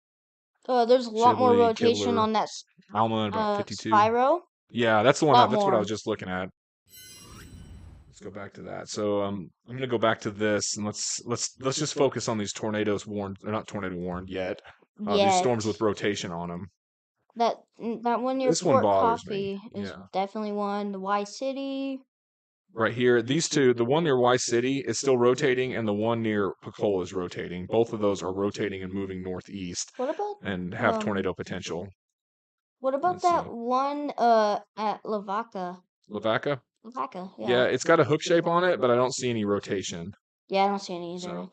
There's a lot more rotation on that Alma, about 52. Spiro. Yeah, that's the one. That's what I was just looking at. Let's go back to that. So I'm going to go back to this, and let's just focus on these tornadoes warned. They're not tornado warned yet. These storms with rotation on them. That one near Fort Coffee is definitely one. The Y City. Right here, these two, the one near Y City is still rotating, and the one near Pecola is rotating. Both of those are rotating and moving northeast. What about and have tornado potential? What about that one at Lavaca? Lavaca? Lavaca, yeah. Yeah, it's got a hook shape on it, but I don't see any rotation. Yeah, I don't see any either. So,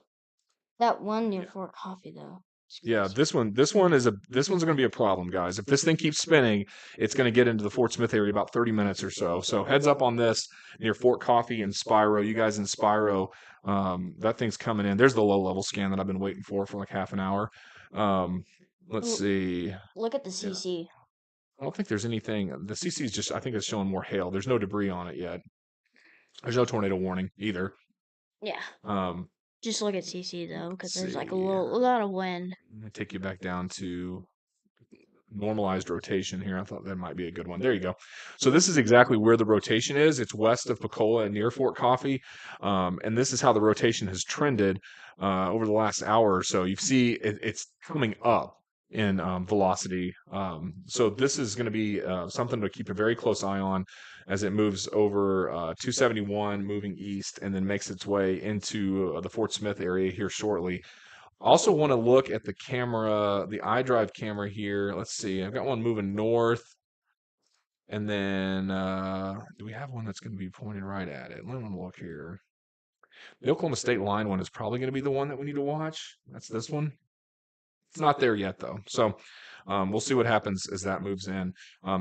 that one near Fort Coffee though. Yeah, this one's going to be a problem, guys. If this thing keeps spinning, it's going to get into the Fort Smith area about 30 minutes or so. So heads up on this near Fort Coffee and Spiro. You guys in Spiro, that thing's coming in. There's the low level scan that I've been waiting for like half an hour. Let's see. Look at the CC. I don't think there's anything. The CC is just, I think it's showing more hail. There's no debris on it yet. There's no tornado warning either. Yeah. Just look at CC though, because there's like a lot of wind. I'm gonna take you back down to normalized rotation here. I thought that might be a good one. There you go. So this is exactly where the rotation is. It's west of Pecola and near Fort Coffee, and this is how the rotation has trended over the last hour or so. You see it's coming up in velocity. So this is going to be something to keep a very close eye on as it moves over 271, moving east, and then makes its way into the Fort Smith area here shortly. Also want to look at the camera, the iDrive camera here. Let's see. I've got one moving north. And then do we have one that's going to be pointed right at it? Let me look here. The Oklahoma State line one is probably going to be the one that we need to watch. That's this one. It's not there yet, though. So we'll see what happens as that moves in.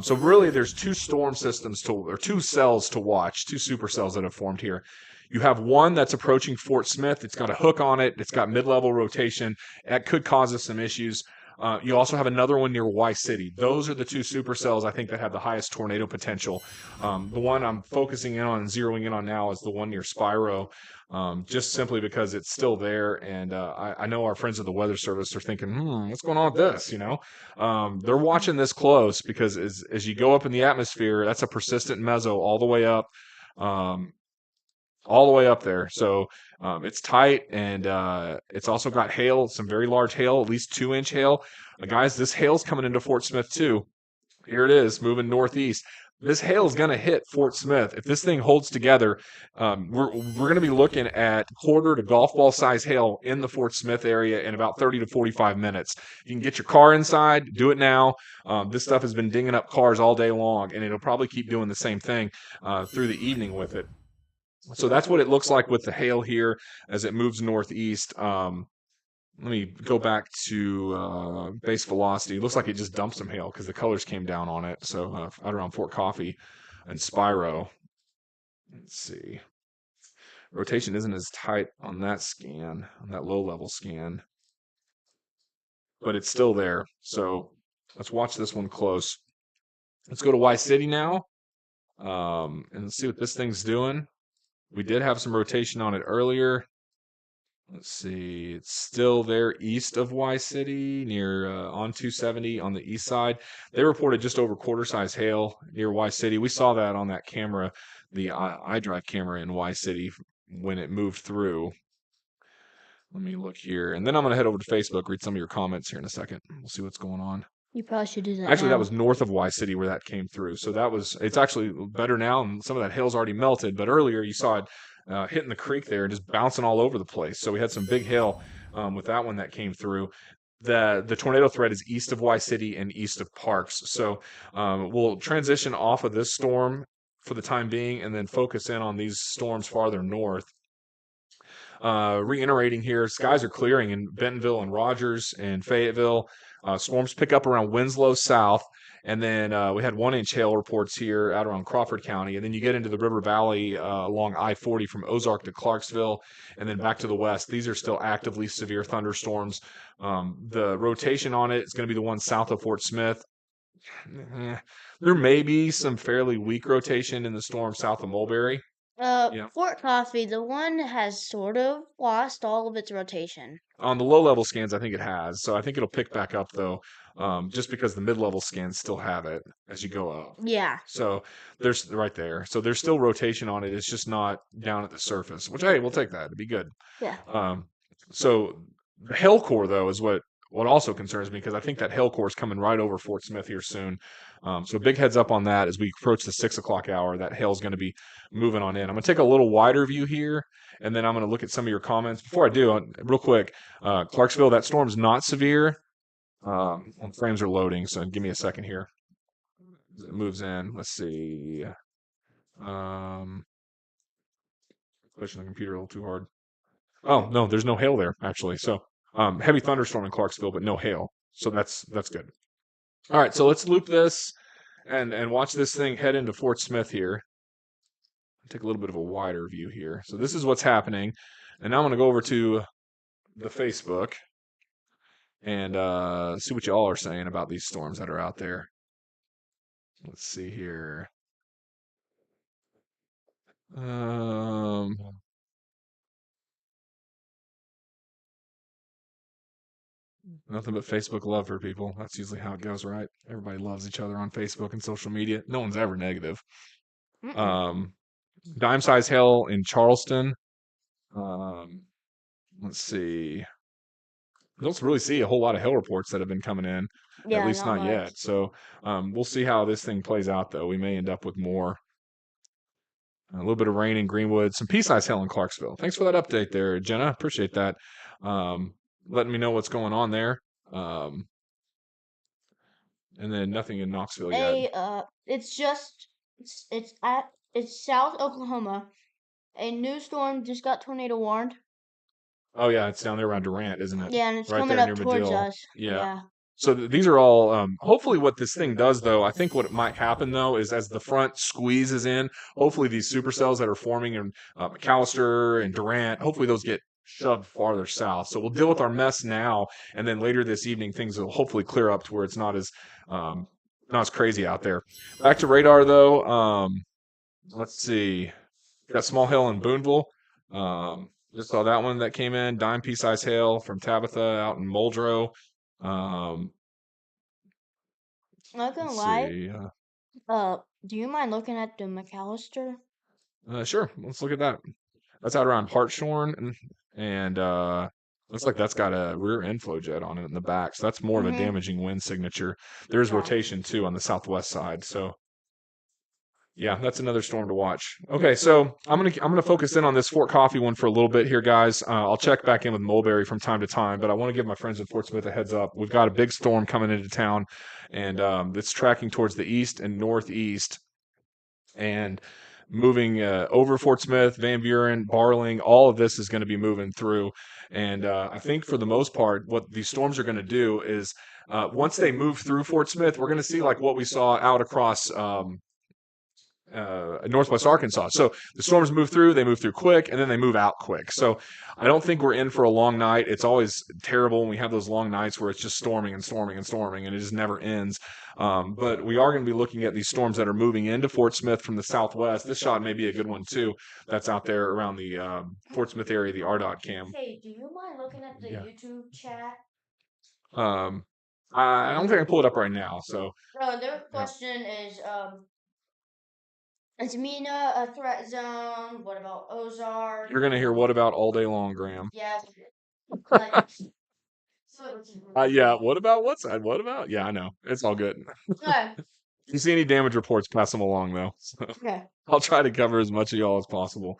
So really, there's two storm systems two cells to watch, two supercells that have formed here. You have one that's approaching Fort Smith. It's got a hook on it. It's got mid-level rotation. That could cause us some issues. You also have another one near Y City. Those are the two supercells I think that have the highest tornado potential. The one I'm focusing in on and zeroing in on now is the one near Spyro, just simply because it's still there. And I know our friends at the Weather Service are thinking, what's going on with this? They're watching this close because as you go up in the atmosphere, that's a persistent meso all the way up. All the way up there. So it's tight, and it's also got hail, some very large hail, at least 2-inch hail. Guys, this hail's coming into Fort Smith too. Here it is, moving northeast. This hail is going to hit Fort Smith. If this thing holds together, we're going to be looking at quarter to golf ball size hail in the Fort Smith area in about 30 to 45 minutes. You can get your car inside, do it now. This stuff has been dinging up cars all day long, and it'll probably keep doing the same thing through the evening with it. So that's what it looks like with the hail here as it moves northeast. Let me go back to base velocity. It looks like it just dumped some hail because the colors came down on it. So out around Fort Coffee and Spyro. Let's see. Rotation isn't as tight on that scan, on that low-level scan. But it's still there. So let's watch this one close. Let's go to Y City now. And see what this thing's doing. We did have some rotation on it earlier. Let's see. It's still there east of Y City, near on 270 on the east side. They reported just over quarter-size hail near Y City. We saw that on that camera, the iDrive camera in Y City when it moved through. Let me look here. And then I'm going to head over to Facebook, read some of your comments here in a second. We'll see what's going on. You probably should do that. Actually, now. that was north of Y City where that came through. So it's actually better now, and some of that hail's already melted. But earlier you saw it hitting the creek there and just bouncing all over the place. So we had some big hail with that one that came through. The tornado threat is east of Y City and east of Parks. So we'll transition off of this storm for the time being and then focus in on these storms farther north. Reiterating here, skies are clearing in Bentonville and Rogers and Fayetteville. Storms pick up around Winslow south, and then we had 1-inch hail reports here out around Crawford County, and then you get into the River Valley along I-40 from Ozark to Clarksville, and then back to the west. These are still actively severe thunderstorms. The rotation on it is going to be the one south of Fort Smith. There may be some fairly weak rotation in the storm south of Mulberry. Fort Coffee, the one has sort of lost all of its rotation. On the low-level scans, I think it has. So I think it'll pick back up, though, just because the mid-level scans still have it as you go up. Yeah. So there's right there. So there's still rotation on it. It's just not down at the surface, which, hey, we'll take that. It'd be good. Yeah. So the hail core, though, is what also concerns me because I think that hail core is coming right over Fort Smith here soon. So big heads up on that as we approach the 6 o'clock hour. That hail is going to be moving on in. I'm going to take a little wider view here, and then I'm going to look at some of your comments. Before I do, real quick, Clarksville, that storm's not severe. Frames are loading, so give me a second here. It moves in. Let's see. Pushing the computer a little too hard. Oh, no, there's no hail there, actually. So heavy thunderstorm in Clarksville, but no hail. So that's good. All right, so let's loop this and watch this thing head into Fort Smith here. Take a little bit of a wider view here. So this is what's happening. And now I'm going to go over to the Facebook and see what you all are saying about these storms that are out there. Let's see here. Nothing but Facebook love for people. That's usually how it goes, right? Everybody loves each other on Facebook and social media. No one's ever negative. Dime size hail in Charleston. Let's see. I don't really see a whole lot of hail reports that have been coming in. Yeah, at least not much. yet. So we'll see how this thing plays out, though. We may end up with more. A little bit of rain in Greenwood. Some pea-size hail in Clarksville. Thanks for that update there, Jenna. Appreciate that. Letting me know what's going on there. And then nothing in Knoxville yet. It's South Oklahoma. A new storm just got tornado warned. Oh yeah, it's down there around Durant, isn't it? Yeah, and it's right coming there up near towards Medill. us. Yeah. So these are all, hopefully what this thing does, though, I think what might happen, though, is as the front squeezes in, hopefully these supercells that are forming in McAllister and Durant, hopefully those get shoved farther south. So we'll deal with our mess now, and then later this evening things will hopefully clear up to where it's not as crazy out there. Back to radar though. Let's see. Got small hail in Boonville. Just saw that one that came in. Dime pea-sized hail from Tabitha out in Muldrow. I'm not gonna Let's lie. see. Do you mind looking at the McAllister? Sure. Let's look at that. That's out around Hartshorn, and looks like that's got a rear inflow jet on it in the back. So that's more of a Mhm. damaging wind signature. There's Yeah. rotation too on the southwest side. So yeah, that's another storm to watch. Okay, so I'm gonna focus in on this Fort Coffee one for a little bit here, guys. I'll check back in with Mulberry from time to time, but I want to give my friends in Fort Smith a heads up. We've got a big storm coming into town, and it's tracking towards the east and northeast, and moving over Fort Smith, Van Buren, Barling. All of this is going to be moving through, and I think for the most part, what these storms are going to do is once they move through Fort Smith, we're going to see like what we saw out across. Northwest Arkansas. So the storms move through, they move through quick, and then they move out quick. So I don't think we're in for a long night. It's always terrible when we have those long nights where it's just storming and storming and storming, and it just never ends. But we are going to be looking at these storms that are moving into Fort Smith from the southwest. This shot may be a good one too. That's out there around the Fort Smith area, the RDOT cam. Hey, do you mind looking at the Yeah. YouTube chat? I don't think I can pull it up right now. So Their question is Mina a threat zone? What about Ozark? you're going to hear what about all day long, Graham? Yeah. Like, Yeah. What about what side? What about? Yeah, I know. It's all good. Okay. If you see any damage reports, pass them along, though. So Okay. I'll try to cover as much of y'all as possible.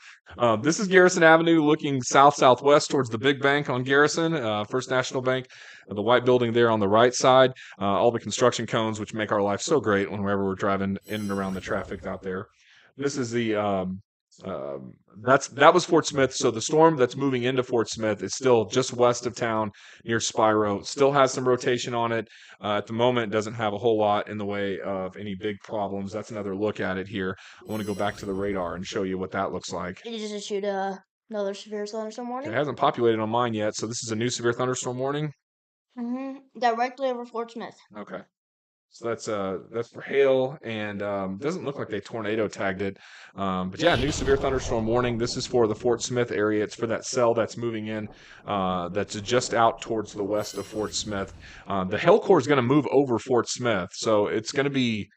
This is Garrison Avenue looking south-southwest towards the big bank on Garrison, First National Bank, the white building there on the right side, all the construction cones, which make our life so great whenever we're driving in and around the traffic out there. This is the that was Fort Smith. So the storm that's moving into Fort Smith is still just west of town near Spiro. Still has some rotation on it. At the moment, it doesn't have a whole lot in the way of any big problems. That's another look at it here. I want to go back to the radar and show you what that looks like. Did you just issued another severe thunderstorm warning? It hasn't populated on mine yet, so this is a new severe thunderstorm warning. Directly over Fort Smith. Okay. So that's for hail, and doesn't look like they tornado tagged it. But yeah, new severe thunderstorm warning. This is for the Fort Smith area. It's for that cell that's moving in, that's just out towards the west of Fort Smith. The hail core is going to move over Fort Smith, so it's going to be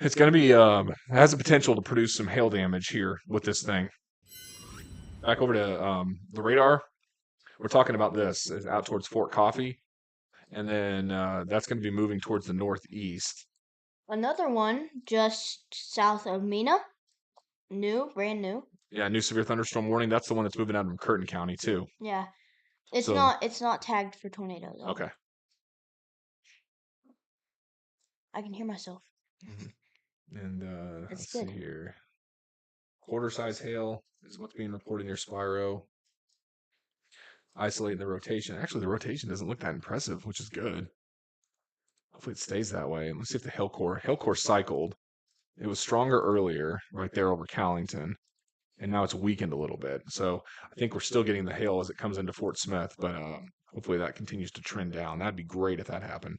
has the potential to produce some hail damage here with this thing. Back over to the radar. We're talking about this out towards Fort Coffee. And then that's going to be moving towards the northeast. Another one just south of Mina. Brand new. Yeah, new severe thunderstorm warning. That's the one that's moving out of Curtin County too. Yeah. It's So- not tagged for tornado though. Okay. I can hear myself. And That's let's good. see here. Quarter size hail is what's being reported near Spiro. Isolating the rotation. Actually, the rotation doesn't look that impressive, which is good. Hopefully it stays that way. Let's see if the hail core cycled. It was stronger earlier, right there over Callington, and now it's weakened a little bit. So I think we're still getting the hail as it comes into Fort Smith, but hopefully that continues to trend down. That'd be great if that happened.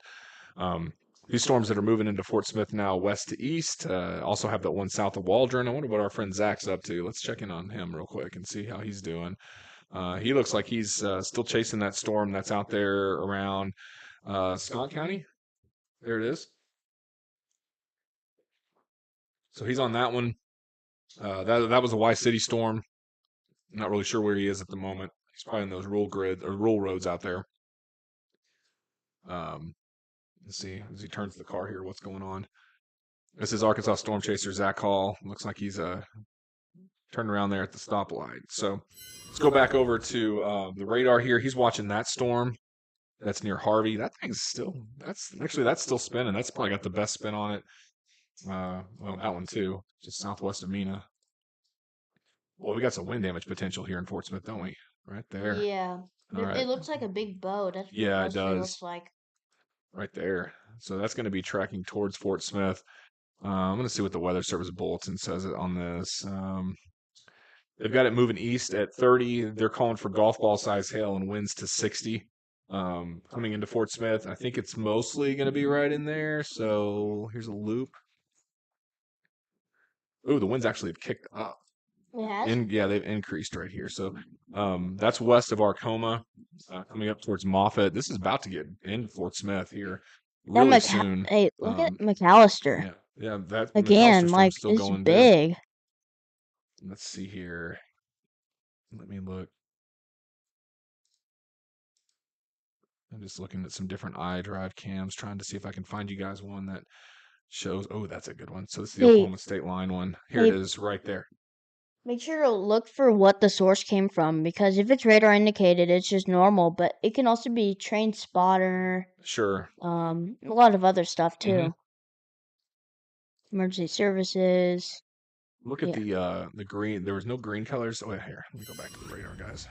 These storms that are moving into Fort Smith now, west to east, also have that one south of Waldron. I wonder what our friend Zach's up to. Let's check in on him real quick and see how he's doing. He looks like he's still chasing that storm that's out there around Scott County. There it is. So he's on that one. That was a Y City storm. I'm not really sure where he is at the moment. He's probably in those rural roads out there. Let's see as he turns the car here. What's going on? This is Arkansas Storm Chaser Zach Hall. Looks like he's turned around there at the stoplight. So let's go back over to the radar here. He's watching that storm that's near Harvey. That thing's that's still spinning. That's probably got the best spin on it. Well, that one too, just southwest of Mina. Well, we got some wind damage potential here in Fort Smith, don't we? Right there. Yeah. All right. It looks like a big bow. That's what Yeah, it that's what does. looks like. Right there. So that's going to be tracking towards Fort Smith. I'm going to see what the Weather Service bulletin says on this. They've got it moving east at 30. They're calling for golf ball size hail and winds to 60. Coming into Fort Smith, I think it's mostly going to be right in there. So here's a loop. Oh, the winds actually have kicked up. It has? Yeah, they've increased right here. So that's west of Arcoma, coming up towards Moffett. This is about to get into Fort Smith here really soon. Hey, look at McAllister. Yeah, that Again, McAllister like, storm's still it's going too. big. Let's see here. Let me look. I'm just looking at some different iDrive cams, trying to see if I can find you guys one that shows. Oh, that's a good one. So this is the Hey, Oklahoma State line one. Here it hey, is, right there. make sure to look for what the source came from, because if it's radar indicated, it's just normal, but it can also be train spotter, Sure. a lot of other stuff too. Mhm. Emergency services. Look at Yeah. the green. There was no green colors. Oh, here. Let me go back to the radar, guys.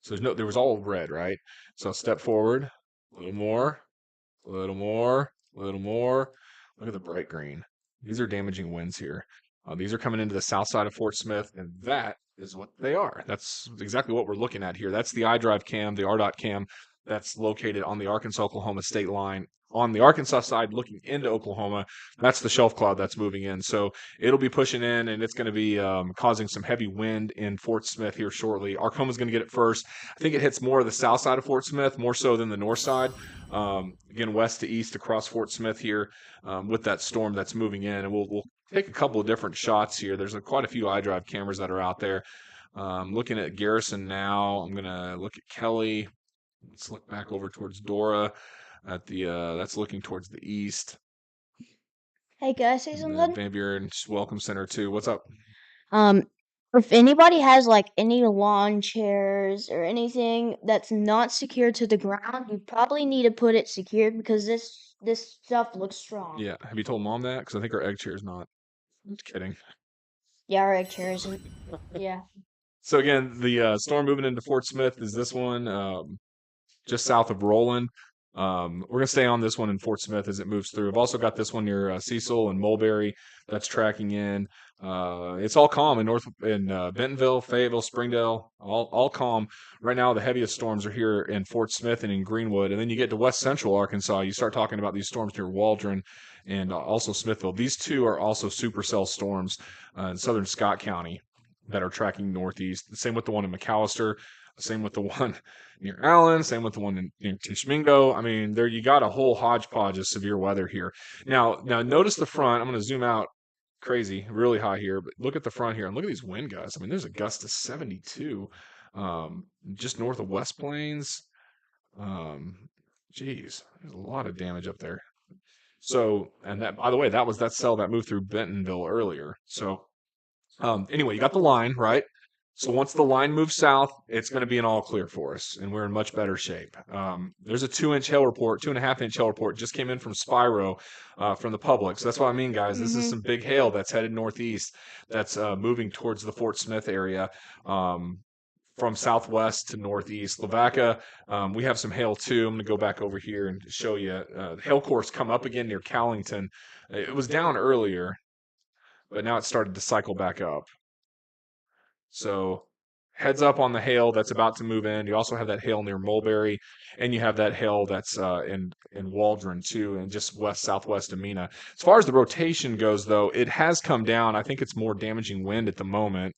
So there was all red, right? So step forward, a little more, a little more, a little more. Look at the bright green. These are damaging winds here. These are coming into the south side of Fort Smith, and that is what they are. That's exactly what we're looking at here. That's the iDrive cam, the RDOT cam, that's located on the Arkansas-Oklahoma state line. On the Arkansas side, looking into Oklahoma, that's the shelf cloud that's moving in. So it'll be pushing in, and it's going to be causing some heavy wind in Fort Smith here shortly. Arcoma's going to get it first. I think it hits more of the south side of Fort Smith, more so than the north side. Again, west to east across Fort Smith here with that storm that's moving in. And we'll take a couple of different shots here. There's quite a few iDrive cameras that are out there. Looking at Garrison now. I'm going to look at Kelly. Let's look back over towards Dora at the that's looking towards the east. Hey, can I say And something? the Van Buren Welcome Center too. What's up? If anybody has like any lawn chairs or anything that's not secured to the ground, you probably need to put it secured, because this stuff looks strong. Yeah. Have you told Mom that? Because I think our egg chair is not. Just kidding. Yeah, our egg chair isn't. Yeah. So again, the storm moving into Fort Smith is this one. Just south of Roland. We're going to stay on this one in Fort Smith as it moves through. I've also got this one near Cecil and Mulberry that's tracking in. It's all calm in Bentonville, Fayetteville, Springdale, all calm. Right now, the heaviest storms are here in Fort Smith and in Greenwood. And then you get to west central Arkansas, you start talking about these storms near Waldron and also Smithville. These two are also supercell storms in southern Scott County that are tracking northeast. The same with the one in McAllister. Same with the one near Allen. Same with the one in Tishmingo. I mean, there you got a whole hodgepodge of severe weather here. Now notice the front. I'm going to zoom out crazy, really high here, but look at the front here and look at these wind gusts. I mean, there's a gust of 72 just north of West Plains. Geez, there's a lot of damage up there. So, and that, by the way, that was that cell that moved through Bentonville earlier. So, anyway, you got the line, right? So once the line moves south, it's going to be an all clear for us, and we're in much better shape. There's a 2-inch hail report, 2.5-inch hail report just came in from Spyro from the public. So that's what I mean, guys. This is some big hail that's headed northeast that's moving towards the Fort Smith area. From southwest to northeast. Lavaca, we have some hail too. I'm going to go back over here and show you. Hail core's come up again near Callington. It was down earlier, but now it started to cycle back up. So heads up on the hail that's about to move in. You also have that hail near Mulberry, and you have that hail that's in Waldron too, and just west southwest of Mina. As far as the rotation goes, though, it has come down. I think it's more damaging wind at the moment.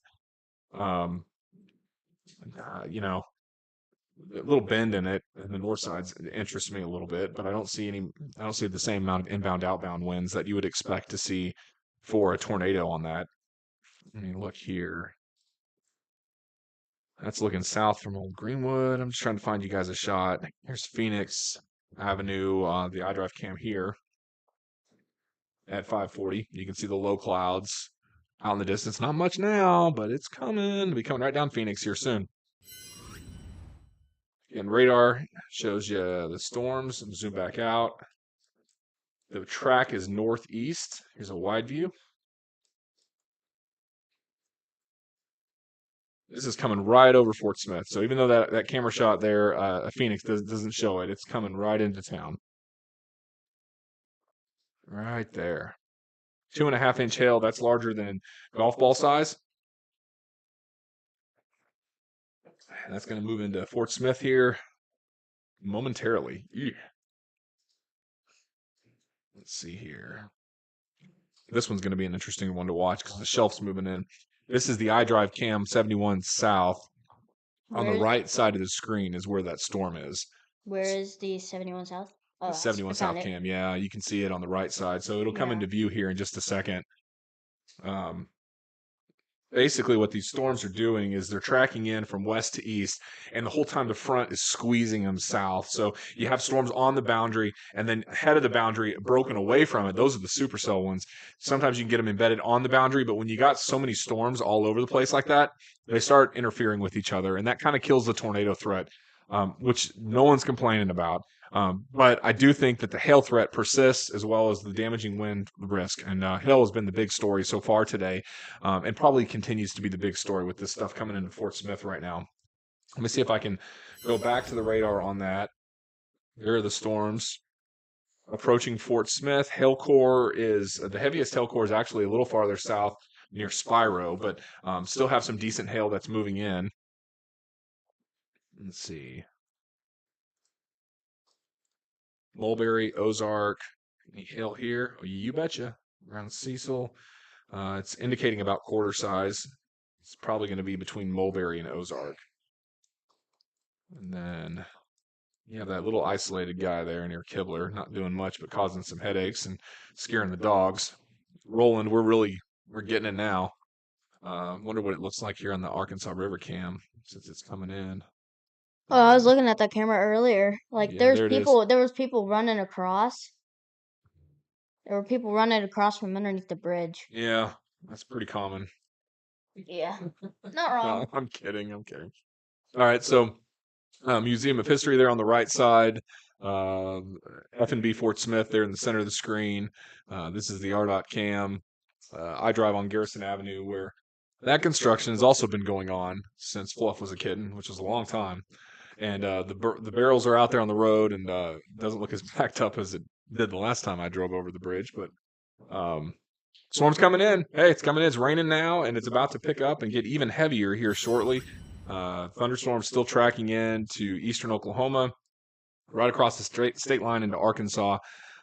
You know, a little bend in it, and the north side interests me a little bit, but I don't see the same amount of inbound outbound winds that you would expect to see for a tornado on that. I mean, look here. That's looking south from Old Greenwood. I'm just trying to find you guys a shot. Here's Phoenix Avenue, the iDrive cam here at 540. You can see the low clouds out in the distance. Not much now, but it's coming. It'll be coming right down Phoenix here soon. And radar shows you the storms. Zoom back out. The track is northeast. Here's a wide view. This is coming right over Fort Smith. So even though that camera shot there, Phoenix doesn't show it, it's coming right into town. Right there. 2.5-inch hail, that's larger than golf ball size. That's going to move into Fort Smith here momentarily. Ew. Let's see here. This one's going to be an interesting one to watch because the shelf's moving in. This is the iDrive Cam 71 South. On the right side of the screen is where that storm is. Where is the 71 South? Oh, The 71 South Cam. Yeah, you can see it on the right side. So it'll come into view here in just a second. Basically what these storms are doing is they're tracking in from west to east, and the whole time the front is squeezing them south. So you have storms on the boundary, and then ahead of the boundary, broken away from it. Those are the supercell ones. Sometimes you can get them embedded on the boundary, but when you got so many storms all over the place like that, they start interfering with each other, and that kind of kills the tornado threat, which no one's complaining about. But I do think that the hail threat persists, as well as the damaging wind risk. And hail has been the big story so far today, and probably continues to be the big story with this stuff coming into Fort Smith right now. Let me see if I can go back to the radar on that. There are the storms approaching Fort Smith. Hail core is the heaviest hail core is actually a little farther south near Spiro, but still have some decent hail that's moving in. Let's see. Mulberry, Ozark, any hail here? Oh, you betcha. Around Cecil. It's indicating about quarter size. It's probably going to be between Mulberry and Ozark. And then you have that little isolated guy there near Kibler, not doing much but causing some headaches and scaring the dogs. Roland, we're getting it now. Wonder what it looks like here on the Arkansas River cam since it's coming in. Oh, I was looking at that camera earlier. Like, Yeah, there was people running across. There were people running across from underneath the bridge. Yeah, that's pretty common. Yeah, not wrong. No, I'm kidding. All right, so Museum of History there on the right side. F&B Fort Smith there in the center of the screen. This is the RDOT cam. I drive on Garrison Avenue, where that construction has also been going on since Fluff was a kitten, which was a long time. And the barrels are out there on the road, and doesn't look as backed up as it did the last time I drove over the bridge. But storm's coming in. Hey, it's coming in. It's raining now, and it's about to pick up and get even heavier here shortly. Thunderstorms still tracking in to eastern Oklahoma, right across the state line into Arkansas.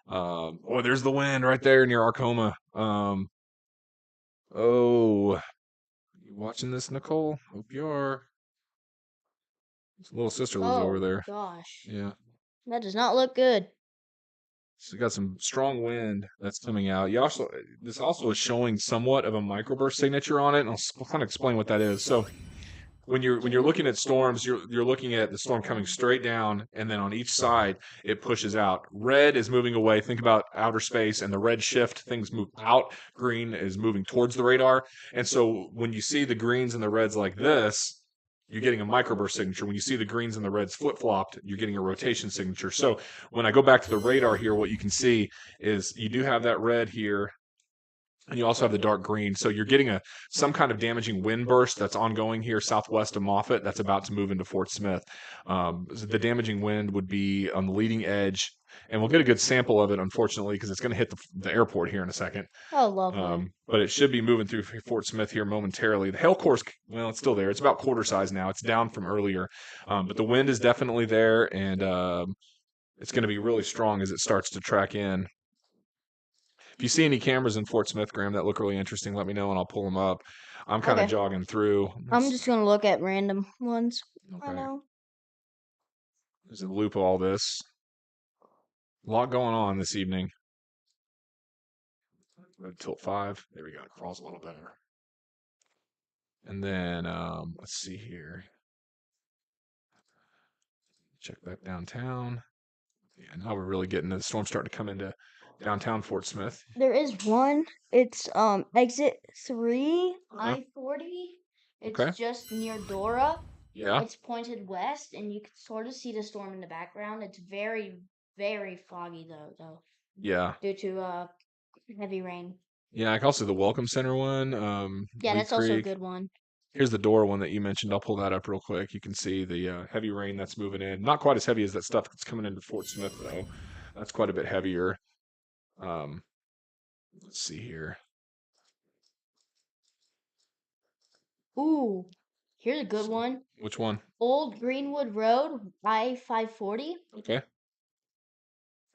There's the wind right there near Arcoma. You watching this, Nicole? Hope you are. His little sister lives over there. Gosh. Yeah. That does not look good. So you got some strong wind that's coming out. This also is showing somewhat of a microburst signature on it, and I'll kind of explain what that is. So when you're looking at storms, you're looking at the storm coming straight down, and then on each side it pushes out. Red is moving away. Think about outer space, and the red shift, things move out. Green is moving towards the radar. And so when you see the greens and the reds like this, you're getting a microburst signature. When you see the greens and the reds flip-flopped, you're getting a rotation signature. So when I go back to the radar here, what you can see is you do have that red here, and you also have the dark green. So you're getting some kind of damaging wind burst that's ongoing here southwest of Moffett that's about to move into Fort Smith. The damaging wind would be on the leading edge, and we'll get a good sample of it, unfortunately, because it's going to hit the airport here in a second. Oh, lovely. But it should be moving through Fort Smith here momentarily. The hail core's, well, it's still there. It's about quarter size now. It's down from earlier. But the wind is definitely there, and it's going to be really strong as it starts to track in. If you see any cameras in Fort Smith, Graham, that look really interesting, let me know and I'll pull them up. I'm kind of jogging through. I'm just going to look at random ones. Okay. I know. There's a loop of all this. A lot going on this evening. Tilt 5. There we go. It crawls a little better. And then, let's see here. Check back downtown. Yeah, now we're really getting the storm starting to come into downtown Fort Smith. There is one. It's exit 3, I-40. It's just near Dora. Yeah. It's pointed west, and you can sort of see the storm in the background. It's very, very foggy though. Yeah. Due to heavy rain. Yeah, I can also the Welcome Center one. Yeah, Lee that's also a Creek. good one. Here's the Dora one that you mentioned. I'll pull that up real quick. You can see the heavy rain that's moving in. Not quite as heavy as that stuff that's coming into Fort Smith, though. That's quite a bit heavier. Let's see here. Ooh. Here's a good one. Which one? Old Greenwood Road, I-540. Okay.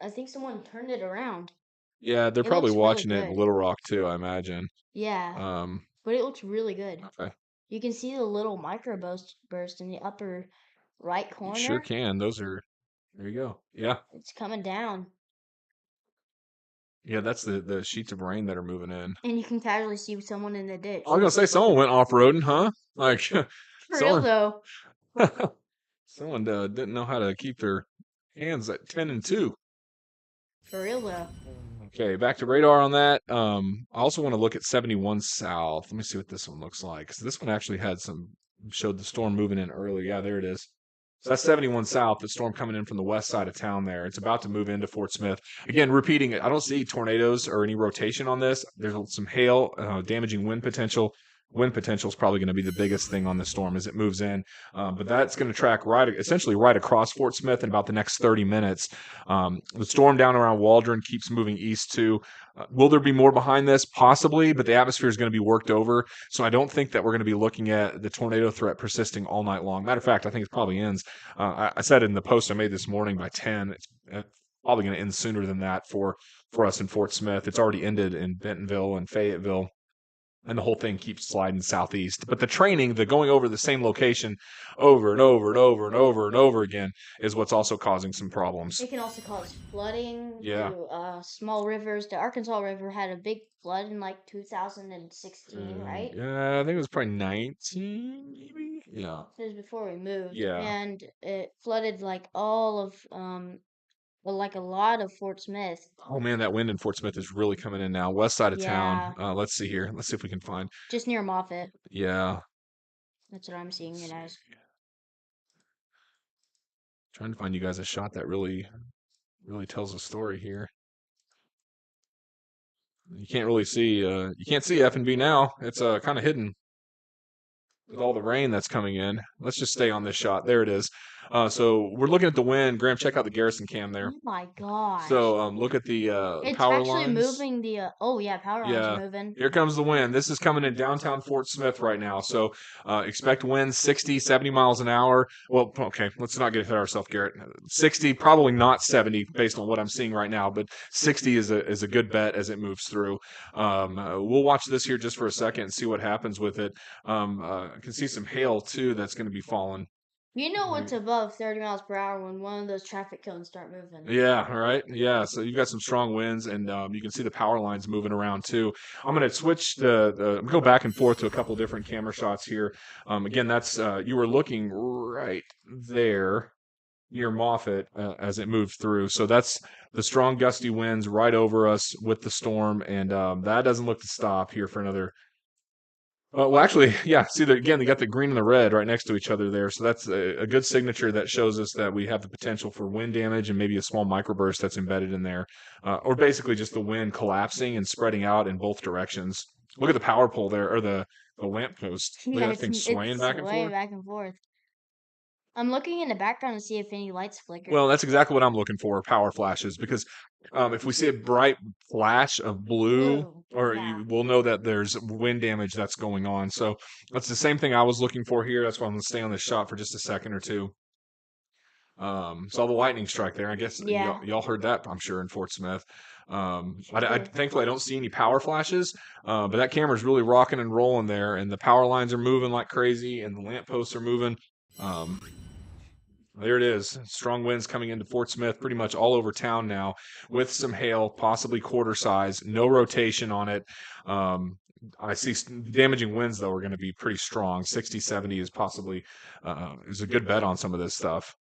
I think someone turned it around. Yeah, they're It probably looks really watching it in good. Little Rock too, I imagine. Yeah, but it looks really good. Okay. You can see the little microburst in the upper right You sure corner. can. Those are, there you go. Yeah. It's coming down. Yeah, that's the sheets of rain that are moving in. And you can casually see someone in the ditch. I was gonna say someone went off-roading, huh? Like For real though. someone didn't know how to keep their hands at 10 and 2. For real though. Okay, back to radar on that. I also want to look at 71 south. Let me see what this one looks like. So this one actually showed the storm moving in early. Yeah, there it is. So that's 71 south, the storm coming in from the west side of town there. It's about to move into Fort Smith. Again, repeating it, I don't see tornadoes or any rotation on this. There's some hail, damaging wind potential. Wind potential is probably going to be the biggest thing on the storm as it moves in. But that's going to track essentially right across Fort Smith in about the next 30 minutes. The storm down around Waldron keeps moving east too. Will there be more behind this? Possibly, but the atmosphere is going to be worked over. So I don't think that we're going to be looking at the tornado threat persisting all night long. Matter of fact, I think it probably ends. I said in the post I made this morning by 10. It's probably going to end sooner than that for us in Fort Smith. It's already ended in Bentonville and Fayetteville. And the whole thing keeps sliding southeast. But the training, the going over the same location over and over and over and over and over again is what's also causing some problems. It can also cause flooding Yeah. to small rivers. The Arkansas River had a big flood in like 2016, right? Yeah, I think it was probably 19, maybe. Yeah. It was before we moved. Yeah. And it flooded like all of like a lot of Fort Smith. Oh man, that wind in Fort Smith is really coming in now. West side of Yeah. town. Let's see here. Let's see if we can find. Just near Moffett. Yeah. That's what I'm seeing it as. Trying to find you guys a shot that really tells a story here. You can't really see. You can't see F&B now. It's kind of hidden with all the rain that's coming in. Let's just stay on this shot. There it is. So we're looking at the wind. Graham, check out the Garrison cam there. Oh my gosh. So look at the it's power actually lines. moving the oh yeah, power lines Yeah. are moving. Here comes the wind. This is coming in downtown Fort Smith right now. So expect winds 60, 70 miles an hour. Well, okay, let's not get ahead of ourselves, Garrett. 60, probably not 70 based on what I'm seeing right now, but 60 is a good bet as it moves through. We'll watch this here just for a second and see what happens with it. I can see some hail too that's going to be falling. You know what's above 30 miles per hour when one of those traffic cones start moving. Yeah, right. Yeah, so you've got some strong winds, and you can see the power lines moving around too. I'm going to switch go back and forth to a couple different camera shots here. Again, that's you were looking right there near Moffett as it moved through. So that's the strong gusty winds right over us with the storm, and that doesn't look to stop here for another. Well, actually, yeah. See, again, they got the green and the red right next to each other there. So that's a good signature that shows us that we have the potential for wind damage and maybe a small microburst that's embedded in there. Or basically just the wind collapsing and spreading out in both directions. Look at the power pole there, or the lamp post. Look at that thing swaying back and forth. Back and forth. I'm looking in the background to see if any lights flicker. Well, that's exactly what I'm looking for, power flashes, because if we see a bright flash of blue, we'll know that there's wind damage that's going on. So that's the same thing I was looking for here. That's why I'm going to stay on this shot for just a second or two. Saw the lightning strike there. I guess y'all heard that, I'm sure, in Fort Smith. Thankfully, I don't see any power flashes, but that camera's really rocking and rolling there, and the power lines are moving like crazy, and the lampposts are moving. There it is. Strong winds coming into Fort Smith pretty much all over town now with some hail, possibly quarter size, no rotation on it. I see damaging winds, though, are going to be pretty strong. 60, 70 is possibly is a good bet on some of this stuff.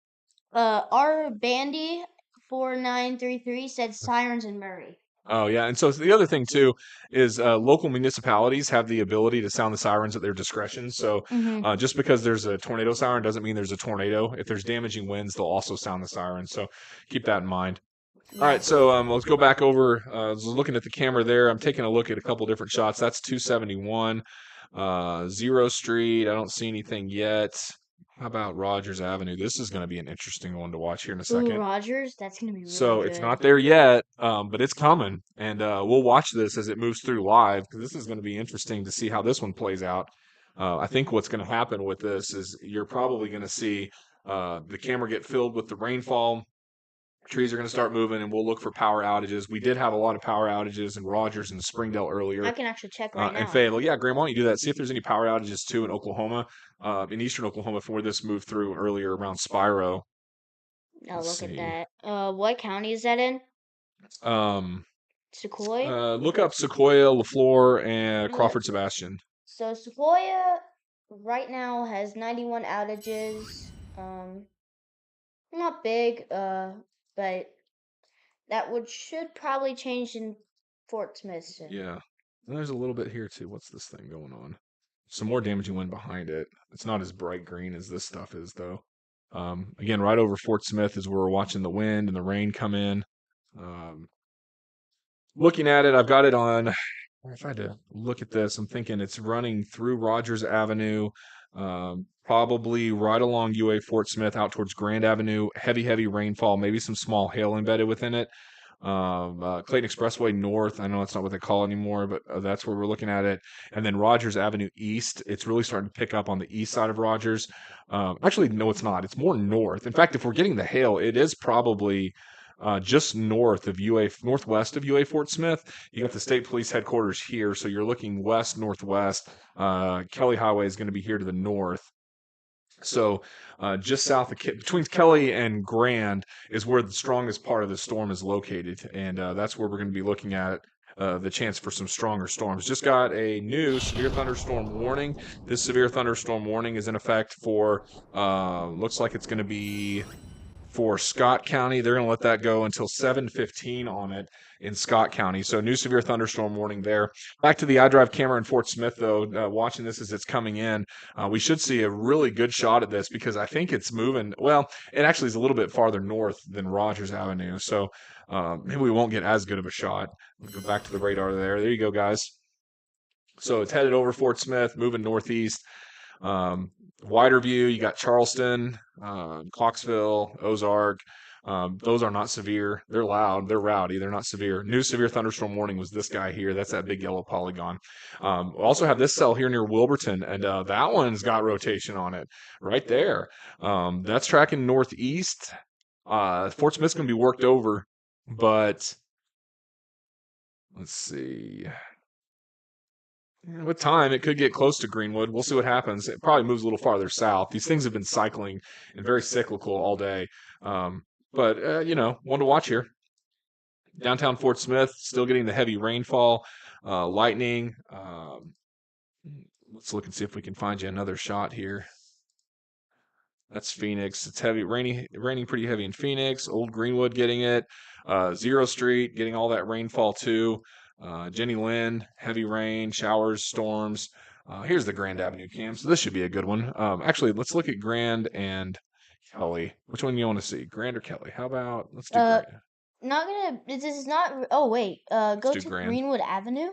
Our Bandy 4933 said sirens in Murray. Oh, yeah. And so the other thing, too, is local municipalities have the ability to sound the sirens at their discretion. So just because there's a tornado siren doesn't mean there's a tornado. If there's damaging winds, they'll also sound the siren. So keep that in mind. All right, so let's go back over. I was looking at the camera there. I'm taking a look at a couple different shots. That's 271, 0 Street. I don't see anything yet. How about Rogers Avenue? This is going to be an interesting one to watch here in a second. Ooh, Rogers, that's going to be really So good. it's not there yet, but it's coming, and we'll watch this as it moves through live because this is going to be interesting to see how this one plays out. I think what's going to happen with this is you're probably going to see the camera get filled with the rainfall. Trees are going to start moving, and we'll look for power outages. We did have a lot of power outages in Rogers and Springdale earlier. I can actually check right And now. Fayetteville. Yeah, Graham, why don't you do that? See if there's any power outages too in Oklahoma, in eastern Oklahoma, before this moved through earlier around Spiro. Now Let's look at see. that. What county is that in? Sequoia? Look up Sequoia, LaFleur, and Yeah. Crawford Sebastian. So Sequoia right now has 91 outages. Not big, but that should probably change in Fort Smith soon. Yeah. And there's a little bit here too. What's this thing going on? Some more damaging wind behind it. It's not as bright green as this stuff is, though. Again, right over Fort Smith is where we're watching the wind and the rain come in. Looking at it, I've got it on. If I had to look at this, I'm thinking it's running through Rogers Avenue, probably right along UA Fort Smith out towards Grand Avenue. Heavy rainfall, maybe some small hail embedded within it. Clayton Expressway North, I know that's not what they call it anymore, but that's where we're looking at it. And then Rogers Avenue East, it's really starting to pick up on the east side of Rogers. Actually, no, it's not. It's more north. In fact, if we're getting the hail, it is probably just north of northwest of UA Fort Smith. You got the state police headquarters here, so you're looking west northwest. Kelly Highway is going to be here to the north. So just south of between Kelly and Grand is where the strongest part of the storm is located, and that's where we're going to be looking at the chance for some stronger storms. Just got a new severe thunderstorm warning. This severe thunderstorm warning is in effect for looks like it's going to be for Scott County. They're going to let that go until 7:15 on it in Scott County. So new severe thunderstorm warning there. Back to the iDrive camera in Fort Smith, though, watching this as it's coming in, we should see a really good shot at this because I think it's moving. Well, it actually is a little bit farther north than Rogers Avenue. So maybe we won't get as good of a shot. We'll go back to the radar there. There you go, guys. So it's headed over Fort Smith, moving northeast. Wider view, you got Charleston, Clarksville, Ozark. Those are not severe. They're loud. They're rowdy. They're not severe. New severe thunderstorm warning was this guy here. That's that big yellow polygon. We also have this cell here near Wilburton, and that one's got rotation on it right there. That's tracking northeast. Fort Smith's going to be worked over, but let's see. With time, it could get close to Greenwood. We'll see what happens. It probably moves a little farther south. These things have been cycling and very cyclical all day. But one to watch here. Downtown Fort Smith, still getting the heavy rainfall, lightning. Let's look and see if we can find you another shot here. That's Phoenix. It's heavy, raining pretty heavy in Phoenix. Old Greenwood getting it. Zero Street getting all that rainfall too. Jenny Lynn, heavy rain, showers, storms. Here's the Grand Avenue cam. So this should be a good one. Actually, let's look at Grand and Kelly. Which one do you want to see? Grand or Kelly? How about let's do Grand. This is not. Oh wait. Go to Grand. Greenwood Avenue.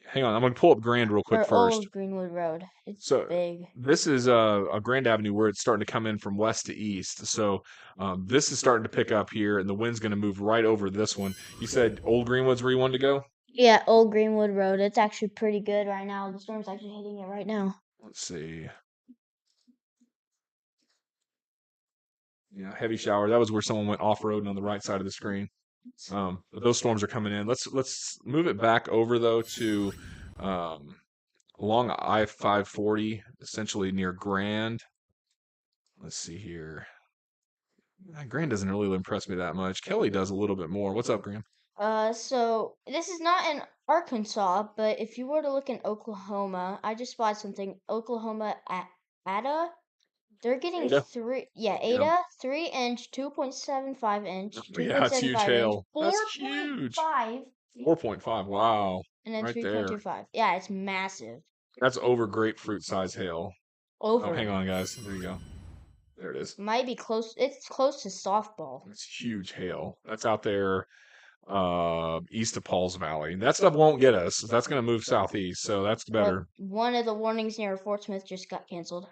Hang on, I'm going to pull up Grand real quick first. Old Greenwood Road. It's so big. This is a Grand Avenue where it's starting to come in from west to east. So this is starting to pick up here, and the wind's going to move right over this one. You said Old Greenwood's where you wanted to go? Yeah, Old Greenwood Road. It's actually pretty good right now. The storm's actually hitting it right now. Let's see. Yeah, heavy shower. That was where someone went off-roading on the right side of the screen. But those storms are coming in. Let's move it back over though to along I-540, essentially near Grand. Let's see here. Grand doesn't really impress me that much. Kelly does a little bit more. What's up, Graham? So this is not in Arkansas, but if you were to look in Oklahoma, I just spotted something. Oklahoma Ada, they're getting Ada? 3 inch, 2.75 inch, Yeah, that's huge 2.75 hail. inch, That's huge. 4.5, 4.5. Wow. and then Right there. 3.25. Yeah, it's massive. That's over grapefruit size hail. Over. Oh, hang on, guys. There you go. There it is. Might be close. It's close to softball. It's huge hail. That's out there east of Paul's Valley. That stuff won't get us. That's going to move southeast, so that's better. One of the warnings near Fort Smith just got canceled.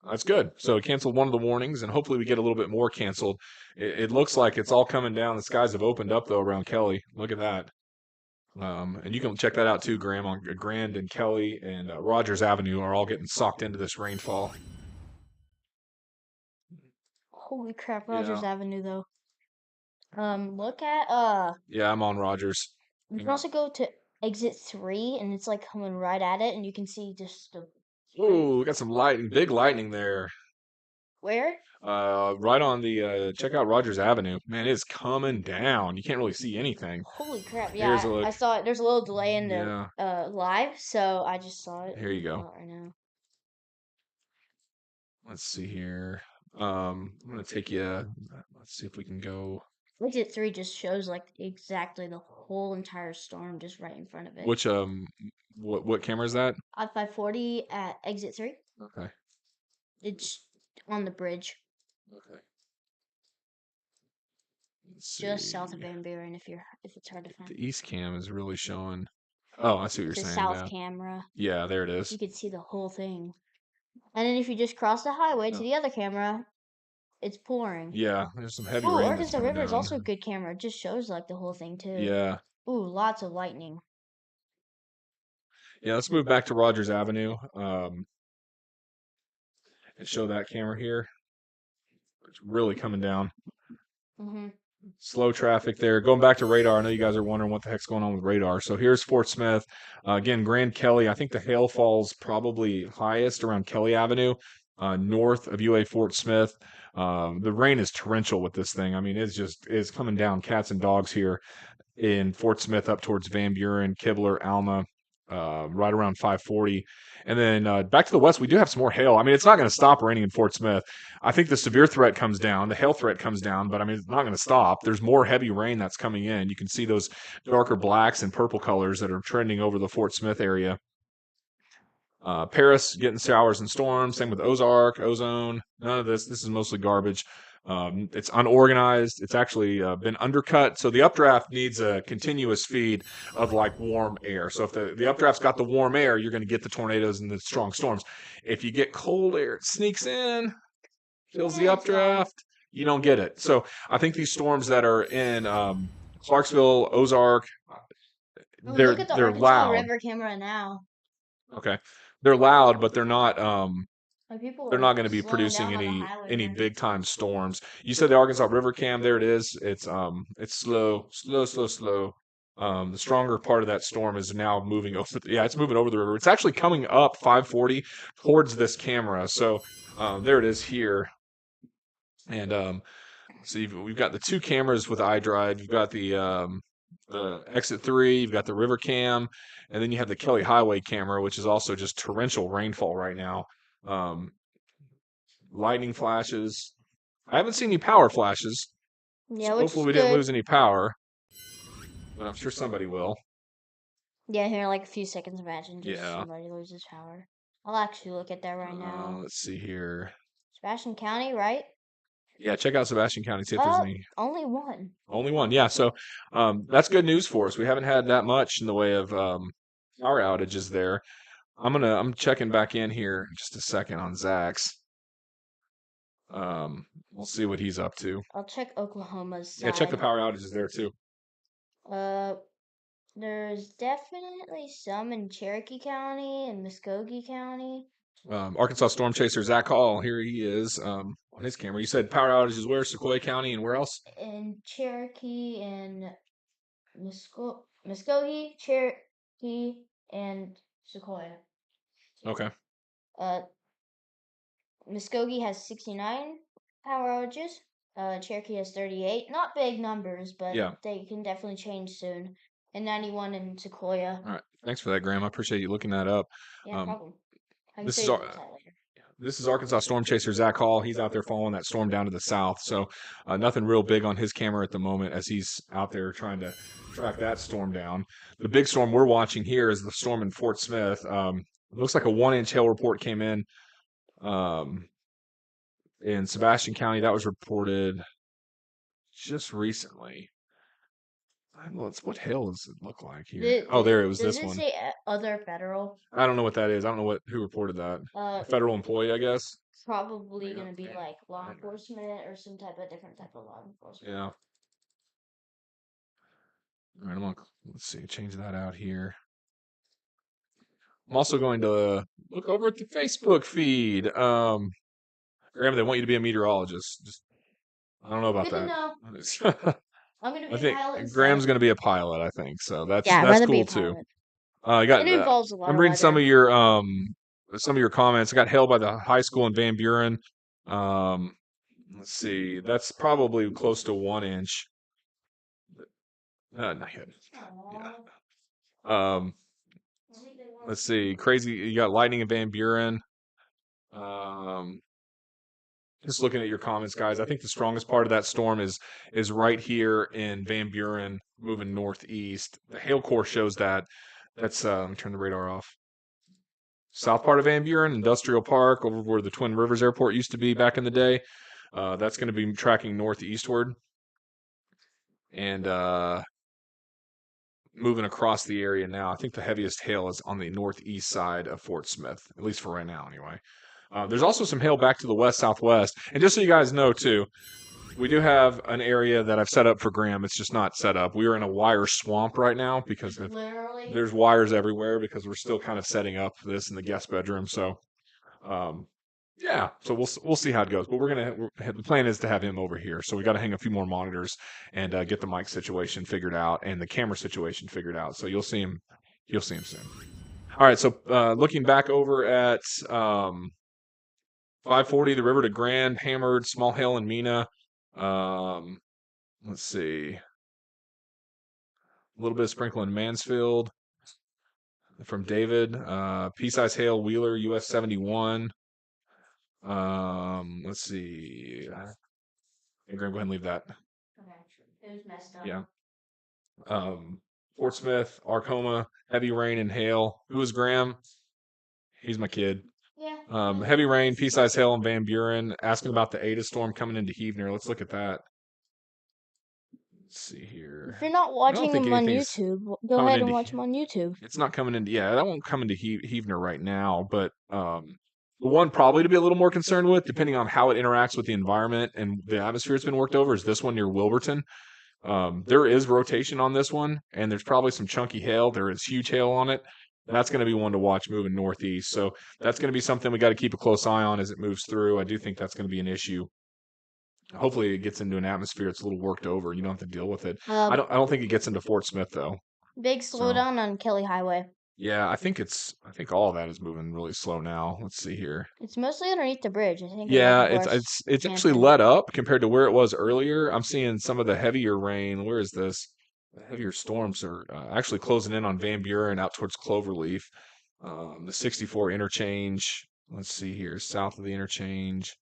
That's good. So canceled one of the warnings, and hopefully we get a little bit more canceled. It looks like it's all coming down. The skies have opened up, though, around Kelly. Look at that. And you can check that out too, Graham, on Grand and Kelly and Rogers Avenue are all getting socked into this rainfall. Holy crap, Yeah. Rogers Avenue though. Look at Yeah, I'm on Rogers. you can also go to exit 3 and it's like coming right at it and you can see just the Ooh, we got some lightning, big lightning there. where? Right on the check out Rogers Avenue. Man, it's coming down. You can't really see anything. Holy crap. Here's Yeah, a look. I saw it. There's a little delay in the Yeah. live, so I just saw it. Here you go. Right now. Let's see here. I'm gonna take you. Let's see if we can go. Exit 3 just shows like exactly the whole entire storm just right in front of it. Which what camera is that? I-540 at exit 3. Okay. It's on the bridge. Okay. Just south of Van Buren if it's hard to find. The east cam is really showing. Oh, I see what you're It's a saying south now. camera. Yeah, there it is. You can see the whole thing. And then if you just cross the highway to the other camera, it's pouring. Yeah, there's some heavy Ooh, rain. Arkansas River is also a good camera. It just shows like the whole thing too. Yeah. Ooh, lots of lightning. Yeah, let's move back to Rogers Avenue. And show that camera here. It's really coming down. Mm-hmm. Slow traffic there. Going back to radar, I know you guys are wondering what the heck's going on with radar. So here's Fort Smith. Again, Grand Kelly. I think the hail falls probably highest around Kelly Avenue, north of UA Fort Smith. The rain is torrential with this thing. I mean, it's coming down cats and dogs here in Fort Smith up towards Van Buren, Kibler, Alma, right around 540. And then back to the west, we do have some more hail. I mean, it's not going to stop raining in Fort Smith. I think the severe threat comes down, the hail threat comes down, but I mean, it's not going to stop. There's more heavy rain that's coming in. You can see those darker blacks and purple colors that are trending over the Fort Smith area. Paris getting showers and storms. Same with Ozark, Ozone. None of this. This is mostly garbage. It's unorganized. It's actually been undercut. So the updraft needs a continuous feed of like warm air. So if the updraft's got the warm air, you're going to get the tornadoes and the strong storms. If you get cold air, it sneaks in, fills the updraft, you don't get it. So I think these storms that are in Clarksville, Ozark, Look at the they're Arkansas loud. River camera now. Okay, they're loud, but they're not. They're not going to be slowing producing down on the highway any here. big time storms. You said the Arkansas River cam. There it is. It's slow. The stronger part of that storm is now moving over. Yeah, it's moving over the river. It's actually coming up 540 towards this camera. So there it is here. And so we've got the two cameras with iDrive. You've got the exit 3. You've got the river cam, and then you have the Kelly Highway camera, which is also just torrential rainfall right now. Lightning flashes. I haven't seen any power flashes. Yeah, So which hopefully is we good. didn't lose any power. But I'm sure somebody will. Yeah, here in like a few seconds, imagine just Yeah. somebody loses power. I'll actually look at that right now. Let's see here. Sebastian County, right? Yeah, check out Sebastian County, see if there's any. Only one. Only one, yeah. So that's good news for us. We haven't had that much in the way of power outages there. I'm checking back in here in just a second on Zach's. We'll see what he's up to. I'll check Oklahoma's side. Yeah, check the power outages there too. There's definitely some in Cherokee County and Muskogee County. Arkansas Storm Chaser Zach Hall, here he is on his camera. You said power outages where? Sequoia County and where else? In Cherokee and Muskogee, Cherokee, and Sequoia. Okay. Muskogee has 69 power outages. Cherokee has 38. Not big numbers, but yeah, they can definitely change soon. And 91 in Sequoia. All right. Thanks for that, Graham. I appreciate you looking that up. Yeah, no problem. This is Arkansas Storm Chaser Zach Hall. He's out there following that storm down to the south. So nothing real big on his camera at the moment as he's out there trying to track that storm down. The big storm we're watching here is the storm in Fort Smith. It looks like a 1-inch hail report came in Sebastian County. That was reported just recently. What hail does it look like here? There it was. This one. Does it say other federal? I don't know what that is. I don't know who reported that. A federal employee, I guess. Probably going to be like law enforcement or some different type of law enforcement. Yeah. All right, let's see, change that out here. I'm also going to look over at the Facebook feed. Graham, they want you to be a meteorologist. I don't know about Good to that. know. I'm gonna be I a think pilot instead. Graham's going to be a pilot. I think so. Yeah, I'd That's rather be cool a too. pilot. I got. It involves a lot I'm of reading some weather. of your comments. I got hailed by the high school in Van Buren. Let's see. That's probably close to 1 inch. Not yet. Yeah. Um, let's see. Crazy. You got lightning in Van Buren. Um, just looking at your comments, guys. I think the strongest part of that storm is right here in Van Buren, moving northeast. The hail core shows that. That's let me turn the radar off. South part of Van Buren, Industrial Park, over where the Twin Rivers Airport used to be back in the day. That's going to be tracking northeastward and moving across the area now. I think the heaviest hail is on the northeast side of Fort Smith, at least for right now, anyway. There's also some hail back to the west southwest. And just so you guys know, too, we do have an area that I've set up for Graham. It's just not set up. We are in a wire swamp right now because there's wires everywhere because we're still kind of setting up this in the guest bedroom. So, yeah, so we'll see how it goes. But the plan is to have him over here. So we got to hang a few more monitors and get the mic situation figured out and the camera situation figured out. So you'll see him soon. All right, so looking back over at 540, the river to Grand, hammered, small hail in Mina. Let's see. A little bit of sprinkle in Mansfield from David. Pea-size hail, Wheeler, US 71. Let's see. Hey, Graham, go ahead and leave that. Okay. It was messed up. Yeah. Fort Smith, Arcoma, heavy rain and hail. Who is Graham? He's my kid. Yeah. Heavy rain, pea-size hail in Van Buren. Asking about the Ada storm coming into Heavener. Let's look at that. Let's see here. If you're not watching think them on anything's YouTube, go coming ahead and into watch them on YouTube. It's not coming into, yeah, that won't come into Heavener right now, but the one probably to be a little more concerned with, depending on how it interacts with the environment and the atmosphere it's been worked over, is this one near Wilburton. There is rotation on this one, and there's probably some chunky hail. There is huge hail on it. That's going to be one to watch moving northeast. So that's going to be something we got to keep a close eye on as it moves through. I do think that's going to be an issue. Hopefully, it gets into an atmosphere it's a little worked over. You don't have to deal with it. I don't think it gets into Fort Smith though. Big slowdown on Kelly Highway. Yeah, I think all of that is moving really slow now. Let's see here. It's mostly underneath the bridge. I think. Yeah, it's actually let up compared to where it was earlier. I'm seeing some of the heavier rain. Where is this? The heavier storms are actually closing in on Van Buren out towards Cloverleaf. The 64 interchange. Let's see here, south of the interchange.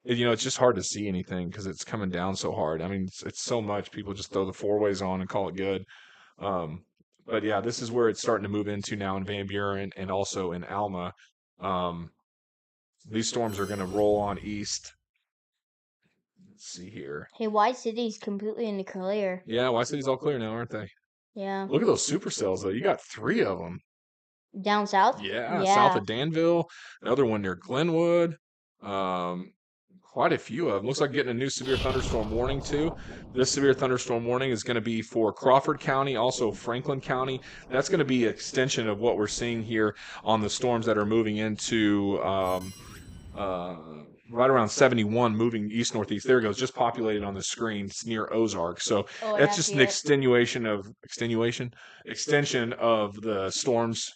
It's just hard to see anything because it's coming down so hard. I mean, it's so much. People just throw the four ways on and call it good. But yeah, this is where it's starting to move into now in Van Buren and also in Alma. These storms are going to roll on east. Let's see here. Hey, White City's completely in the clear. Yeah, White City's all clear now, aren't they? Yeah. Look at those supercells, though. You got 3 of them. Down south? Yeah, south of Danville. Another one near Glenwood. Quite a few of them. Looks like getting a new severe thunderstorm warning, too. This severe thunderstorm warning is going to be for Crawford County, also Franklin County. That's going to be an extension of what we're seeing here on the storms that are moving into right around 71, moving east-northeast. There it goes, just populated on the screen. It's near Ozark. So that's just an extension of the storms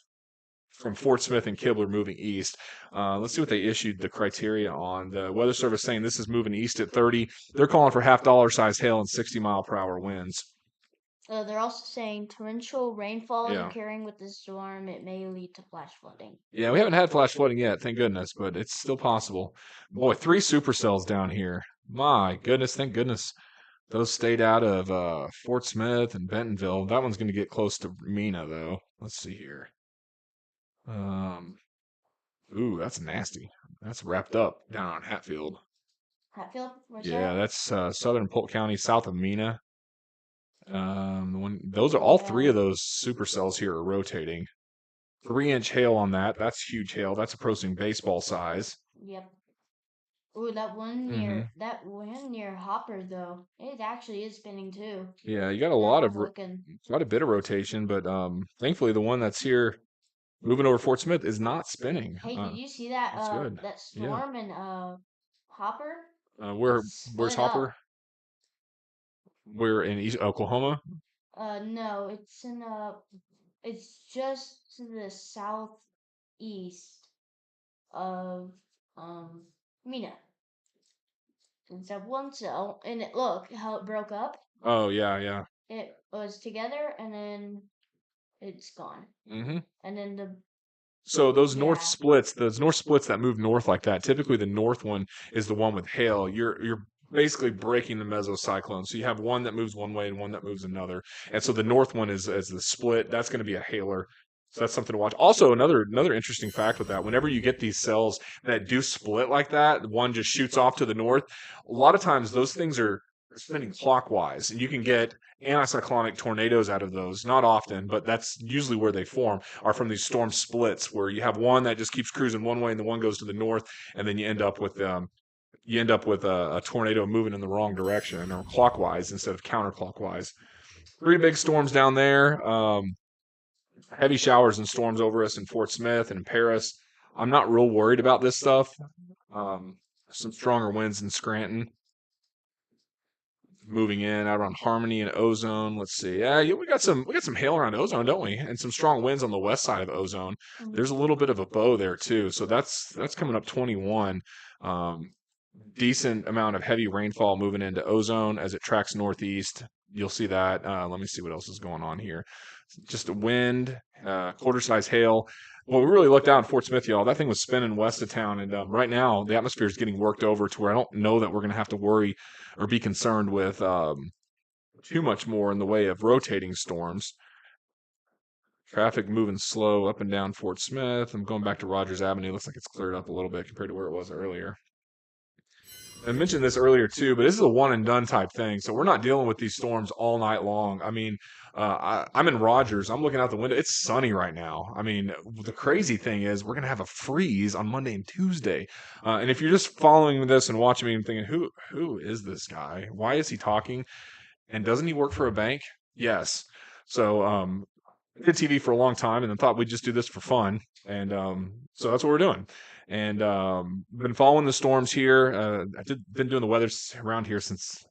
from Fort Smith and Kibler moving east. Let's see what they issued the criteria on. The Weather Service saying this is moving east at 30. They're calling for $half size hail and 60-mile-per-hour winds. They're also saying torrential rainfall is occurring with this storm. It may lead to flash flooding. Yeah, we haven't had flash flooding yet, thank goodness, but it's still possible. Boy, 3 supercells down here. My goodness, thank goodness. Those stayed out of Fort Smith and Bentonville. That one's going to get close to Mina, though. Let's see here. Ooh, that's nasty. That's wrapped up down on Hatfield. Hatfield? Where's Yeah, that? that's southern Polk County, south of Mina. Those are all 3 of those supercells here are rotating. 3-inch hail on that. That's huge hail. That's approaching baseball size. Yep. Ooh, that one near Hopper though, it actually is spinning too. Yeah, you got Now I'm looking. quite a bit of rotation, but thankfully the one that's here moving over Fort Smith is not spinning. Hey, did you see that That's good. that Yeah. storm in Hopper? Where's It's split up. Hopper? We're in East Oklahoma. No, it's just to the southeast of Mina. It's that one cell, and look how it broke up. Oh yeah, yeah. It was together, and then it's gone. Mm-hmm. And then So those yeah. those north splits that move north like that, typically the north one is the one with hail. You're basically breaking the mesocyclone. So you have one that moves one way and one that moves another. And so the north one is the split. That's going to be a hailer. So that's something to watch. Also, another interesting fact with that, whenever you get these cells that do split like that, one just shoots off to the north. A lot of times those things are spinning clockwise, and you can get anticyclonic tornadoes out of those. Not often, but that's usually where they form, are from these storm splits where you have one that just keeps cruising one way and the one goes to the north, and then you end up with a tornado moving in the wrong direction or clockwise instead of counterclockwise. Three big storms down there. Heavy showers and storms over us in Fort Smith and in Paris. I'm not real worried about this stuff. Some stronger winds in Scranton moving in out on Harmony and Ozone. Let's see. Yeah, we got some hail around Ozone, don't we? And some strong winds on the west side of Ozone. There's a little bit of a bow there too. So that's coming up 21. Decent amount of heavy rainfall moving into Ozone as it tracks northeast. You'll see that. Let me see what else is going on here. Just a wind, quarter size hail. Well, we really looked out in Fort Smith, y'all. That thing was spinning west of town, and right now the atmosphere is getting worked over to where I don't know that we're going to have to worry or be concerned with too much more in the way of rotating storms. Traffic moving slow up and down Fort Smith. I'm going back to Rogers Avenue. Looks like it's cleared up a little bit compared to where it was earlier. I mentioned this earlier too, but this is a one and done type thing. So we're not dealing with these storms all night long. I mean, I'm in Rogers. I'm looking out the window. It's sunny right now. I mean, the crazy thing is we're gonna have a freeze on Monday and Tuesday. And if you're just following this and watching me and thinking, who is this guy? Why is he talking? And doesn't he work for a bank? Yes. So I did TV for a long time and then thought we'd just do this for fun. And so that's what we're doing. And been following the storms here. Been doing the weather around here since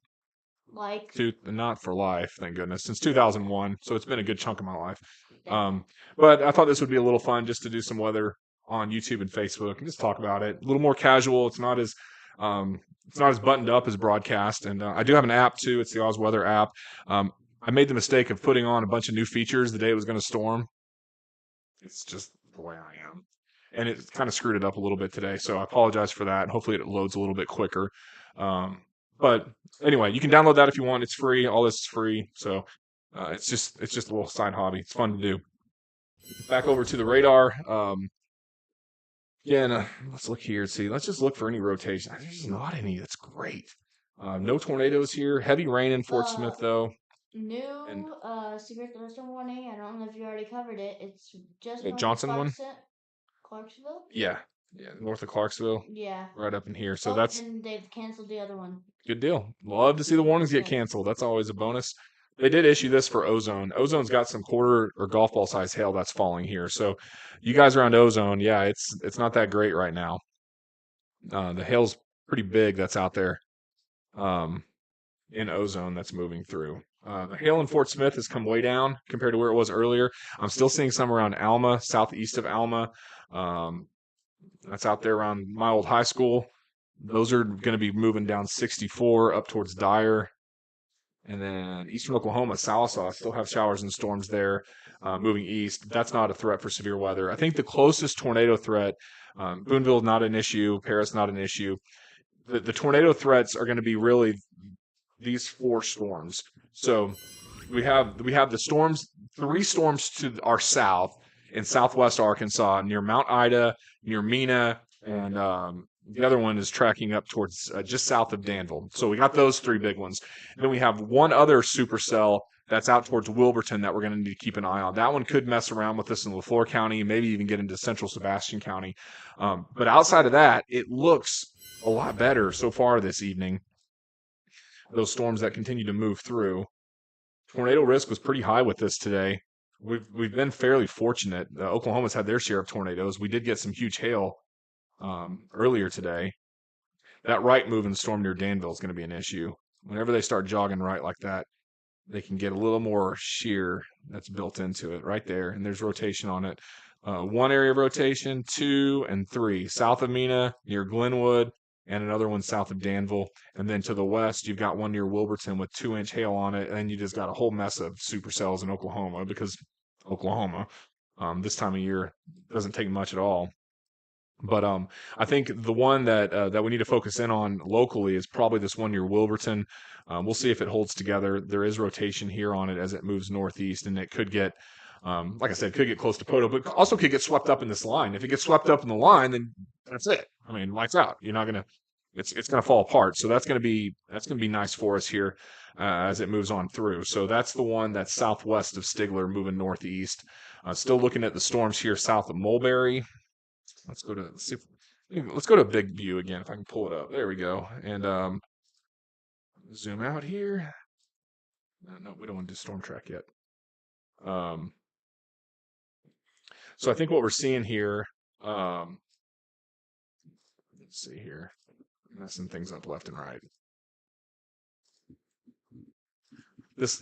not for life, thank goodness, since 2001. So it's been a good chunk of my life. But I thought this would be a little fun just to do some weather on YouTube and Facebook and just talk about it. A little more casual. It's not as buttoned up as broadcast. And I do have an app too. It's the Oz Weather app. I made the mistake of putting on a bunch of new features the day it was going to storm. It's just the way I am. And it kind of screwed it up a little bit today. So I apologize for that. Hopefully it loads a little bit quicker. But anyway, you can download that if you want. It's free. All this is free. So it's just a little side hobby. It's fun to do. Back over to the radar. Again, let's look here. See, let's just look for any rotation. There's not any. That's great. No tornadoes here. Heavy rain in Fort Smith, though. New severe thunderstorm warning. I don't know if you already covered it. It's just the Johnson one. Clarksville. Yeah, north of Clarksville. Yeah, right up in here. So and they've canceled the other one. Good deal. Love to see the warnings get canceled. That's always a bonus. They did issue this for Ozone. Ozone's got some quarter or golf ball size hail that's falling here. So you guys around Ozone, yeah, it's not that great right now. The hail's pretty big that's out there in Ozone that's moving through. The hail in Fort Smith has come way down compared to where it was earlier. I'm still seeing some around Alma, southeast of Alma. That's out there around my old high school. Those are going to be moving down 64 up towards Dyer. And then eastern Oklahoma, Sallisaw, still have showers and storms there moving east. That's not a threat for severe weather. I think the closest tornado threat, Boonville is not an issue. Paris not an issue. The tornado threats are going to be really these four storms. So we have the storms, 3 storms to our south in southwest Arkansas near Mount Ida, near Mina, and the other one is tracking up towards just south of Danville. So we got those 3 big ones. And then we have one other supercell that's out towards Wilburton that we're going to need to keep an eye on. That one could mess around with us in Leflore County, maybe even get into central Sebastian County. But outside of that, it looks a lot better so far this evening. Those storms that continue to move through. Tornado risk was pretty high with this today. We've been fairly fortunate. Oklahoma's had their share of tornadoes. We did get some huge hail earlier today. That right moving storm near Danville is going to be an issue. Whenever they start jogging right like that, they can get a little more shear that's built into it right there. And there's rotation on it. One area of rotation, 2 and 3. South of Mina, near Glenwood, and another one south of Danville. And then to the west, you've got one near Wilburton with 2-inch hail on it. And then you just got a whole mess of supercells in Oklahoma because Oklahoma, this time of year, doesn't take much at all. But I think the one that we need to focus in on locally is probably this one near Wilburton. We'll see if it holds together. There is rotation here on it as it moves northeast, and it could get, like I said, could get close to Poto, but also could get swept up in this line. If it gets swept up in the line, then that's it. I mean, lights out. You're not gonna. It's gonna fall apart. So that's gonna be nice for us here as it moves on through. So that's the one that's southwest of Stigler, moving northeast. Still looking at the storms here south of Mulberry. Let's go to a big view again if I can pull it up. There we go. And zoom out here. No, we don't want to do storm track yet. So I think what we're seeing here, let's see here, messing things up left and right.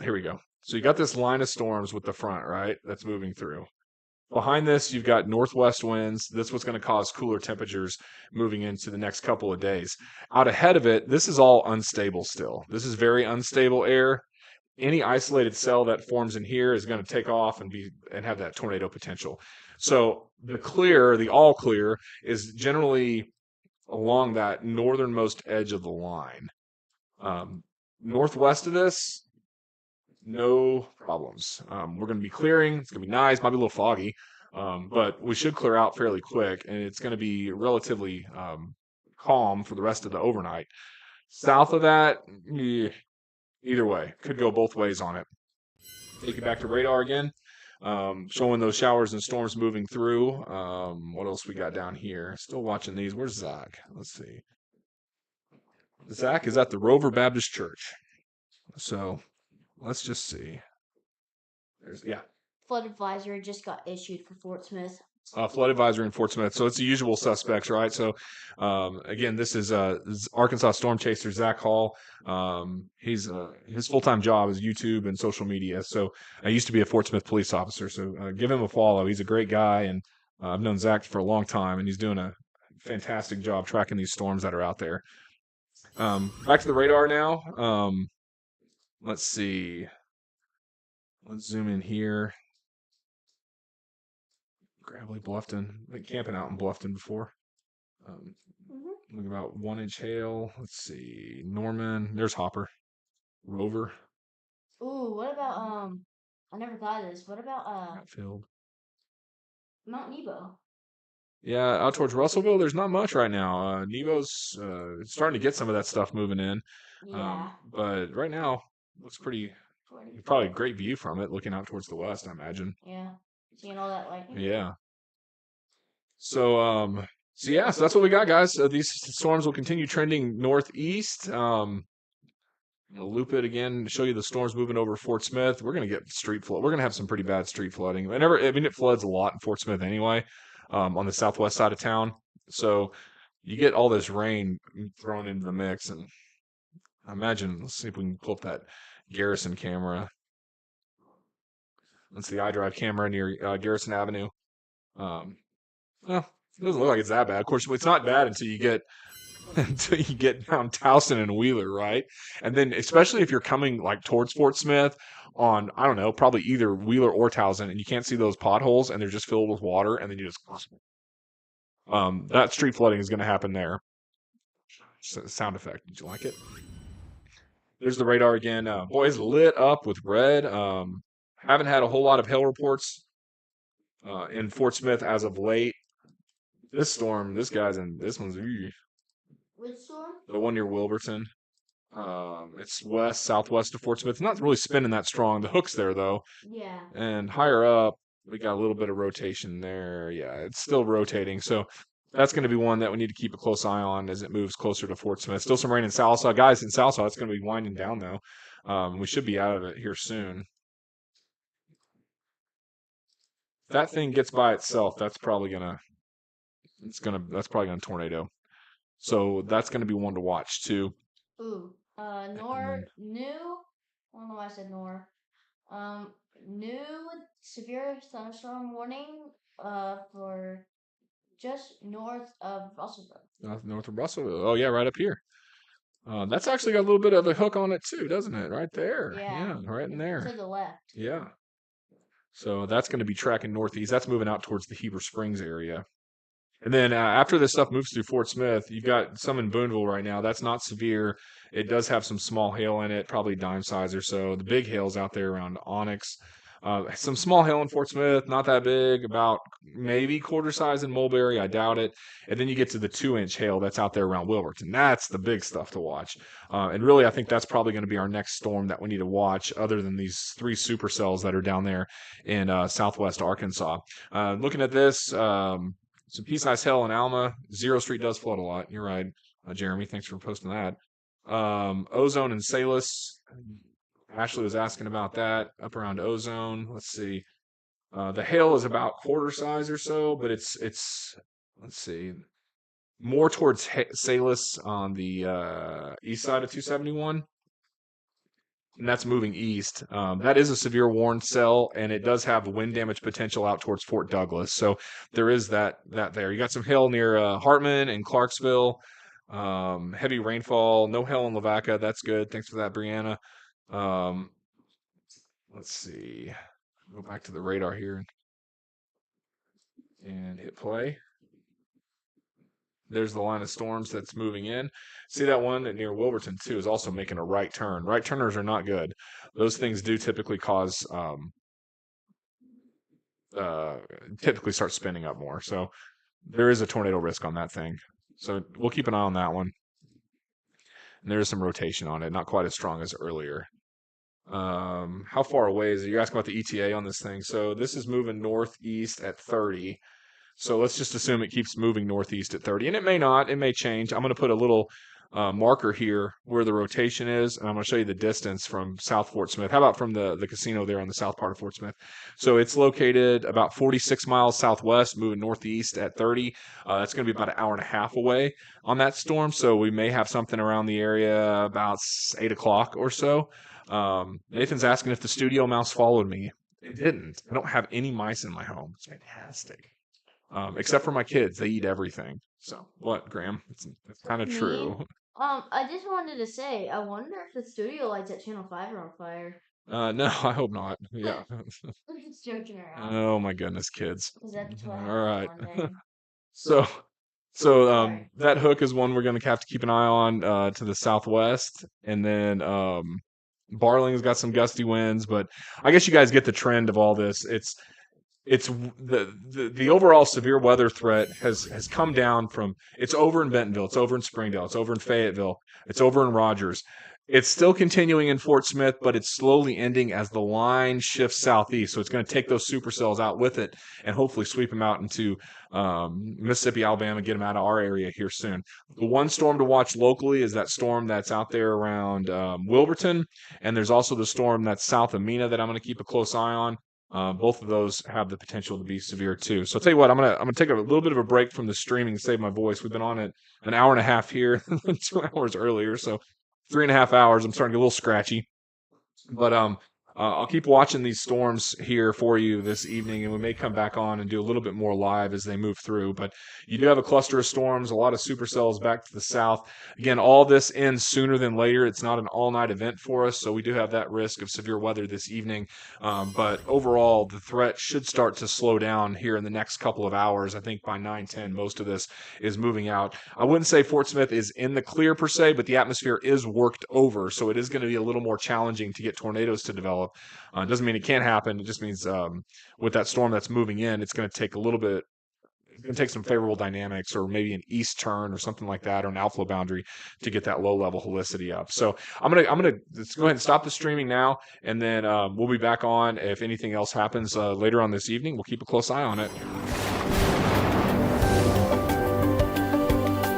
Here we go. So you got this line of storms with the front, right? That's moving through. Behind this, you've got northwest winds. That's what's going to cause cooler temperatures moving into the next couple of days. Out ahead of it, this is all unstable still. This is very unstable air. Any isolated cell that forms in here is going to take off and have that tornado potential. So the all clear, is generally along that northernmost edge of the line. Northwest of this, no problems. We're going to be clearing. It's going to be nice. Might be a little foggy, but we should clear out fairly quick, and it's going to be relatively calm for the rest of the overnight. South of that, either way, could go both ways on it. Take it back to radar again, showing those showers and storms moving through. What else we got down here? Still watching these. Where's Zach? Let's see. Zach is at the Rover Baptist Church. So let's just see. Flood advisory just got issued for Fort Smith. Flood advisory in Fort Smith. So it's the usual suspects, right? So again, this is Arkansas storm chaser Zach Hall. He's his full-time job is YouTube and social media. So I used to be a Fort Smith police officer. So give him a follow. He's a great guy, and I've known Zach for a long time, and he's doing a fantastic job tracking these storms that are out there. Back to the radar now. Let's see. Let's zoom in here. Gravelly Bluffton. I've been camping out in Bluffton before. Look about 1-inch hail. Let's see. Norman. There's Hopper. Rover. Ooh, what about I never thought of this. What about Hatfield. Mount Nebo? Yeah, out towards Russellville, there's not much right now. Nebo's starting to get some of that stuff moving in. Yeah. But right now, looks probably a great view from it, looking out towards the west, I imagine. Yeah. Seeing all that lightning. Yeah. So that's what we got, guys. These storms will continue trending northeast. I'll loop it again, show you the storms moving over Fort Smith. We're going to get street flood. We're going to have some pretty bad street flooding. It floods a lot in Fort Smith anyway, on the southwest side of town. So you get all this rain thrown into the mix, and I imagine, let's see if we can pull up that Garrison camera. That's the iDrive camera near Garrison Avenue. Well, it doesn't look like it's that bad. Of course, it's not bad until you get down Towson and Wheeler, right? And then, especially if you're coming like towards Fort Smith on, I don't know, probably either Wheeler or Towson, and you can't see those potholes, and they're just filled with water, and then you just that street flooding is going to happen there. Sound effect. Did you like it? There's the radar again. Boys, lit up with red. Haven't had a whole lot of hail reports in Fort Smith as of late. This one's Which storm? the one near Wilburton. It's west, southwest of Fort Smith. It's not really spinning that strong. The hook's there, though. Yeah. And higher up, we got a little bit of rotation there. Yeah, it's still rotating. So that's going to be one that we need to keep a close eye on as it moves closer to Fort Smith. Still some rain in Salsa. Guys, in Salsa, it's going to be winding down, though. We should be out of it here soon. If that thing gets by itself, that's probably gonna tornado. So that's gonna be one to watch too. Ooh. I don't know why I said Nor. New severe thunderstorm warning for just north of Russellville. North of Russellville. Oh yeah, right up here. That's actually got a little bit of a hook on it too, doesn't it? Right there. Yeah, right in there. To the left. Yeah. So that's going to be tracking northeast. That's moving out towards the Heber Springs area. And then after this stuff moves through Fort Smith, you've got some in Booneville right now. That's not severe. It does have some small hail in it, probably dime size or so. The big hail's out there around Onyx. Some small hail in Fort Smith, not that big, about maybe quarter size in Mulberry. I doubt it. And then you get to the 2-inch hail that's out there around Wilburton. That's the big stuff to watch. And really, I think that's probably going to be our next storm that we need to watch, other than these 3 supercells that are down there in southwest Arkansas. Looking at this, some pea-sized hail in Alma. Zero Street does flood a lot. You're right, Jeremy. Thanks for posting that. Ozone and Salus. Ashley was asking about that up around Ozone. Let's see. The hail is about quarter size or so, but it's let's see, more towards Salus on the east side of 271. And that's moving east. That is a severe warned cell, and it does have wind damage potential out towards Fort Douglas. So there is that there. You got some hail near Hartman and Clarksville. Heavy rainfall. No hail in Lavaca. That's good. Thanks for that, Brianna. Let's see. Go back to the radar here and hit play. There's the line of storms that's moving in. See that one near Wilburton too is also making a right turn. Right turners are not good. Those things do typically cause typically start spinning up more. So there is a tornado risk on that thing. So we'll keep an eye on that one. And there is some rotation on it, not quite as strong as earlier. How far away is it? You're asking about the ETA on this thing. So this is moving northeast at 30. So let's just assume it keeps moving northeast at 30. And it may not. It may change. I'm going to put a little marker here where the rotation is, and I'm going to show you the distance from South Fort Smith. How about from the casino there on the south part of Fort Smith? So it's located about 46 miles southwest, moving northeast at 30. That's going to be about an hour and a half away on that storm. So we may have something around the area about 8 o'clock or so. Nathan's asking if the studio mouse followed me. It didn't. I don't have any mice in my home. It's fantastic. Except for my kids. They eat everything. So, what, Graham? It's kind of true. I just wanted to say, I wonder if the studio lights at Channel 5 are on fire. No, I hope not. Yeah. I'm just joking around. Oh, my goodness, kids. That's what All right. So, that hook is one we're going to have to keep an eye on to the southwest. And then Barling's got some gusty winds, but I guess you guys get the trend of all this. It's the overall severe weather threat has come down from, it's over in Bentonville, it's over in Springdale, it's over in Fayetteville, it's over in Rogers. It's still continuing in Fort Smith, but it's slowly ending as the line shifts southeast. So it's going to take those supercells out with it and hopefully sweep them out into Mississippi, Alabama, get them out of our area here soon. The one storm to watch locally is that storm that's out there around Wilburton, and there's also the storm that's south of Mina that I'm going to keep a close eye on. Both of those have the potential to be severe too. So I'll tell you what, I'm gonna take a little bit of a break from the streaming to save my voice. We've been on it an hour and a half here, 2 hours earlier, so 3.5 hours. I'm starting to get a little scratchy, but I'll keep watching these storms here for you this evening, and we may come back on and do a little bit more live as they move through. But you do have a cluster of storms, a lot of supercells back to the south. Again, all this ends sooner than later. It's not an all-night event for us, so we do have that risk of severe weather this evening. But overall, the threat should start to slow down here in the next couple of hours. I think by 9-10, most of this is moving out. I wouldn't say Fort Smith is in the clear per se, but the atmosphere is worked over, so it is going to be a little more challenging to get tornadoes to develop. It doesn't mean it can't happen. It just means with that storm that's moving in, it's going to take a little bit going to take some favorable dynamics or maybe an east turn or something like that, or an outflow boundary to get that low level helicity up. So I'm gonna let's go ahead and stop the streaming now, and then we'll be back on if anything else happens later on this evening. We'll keep a close eye on it.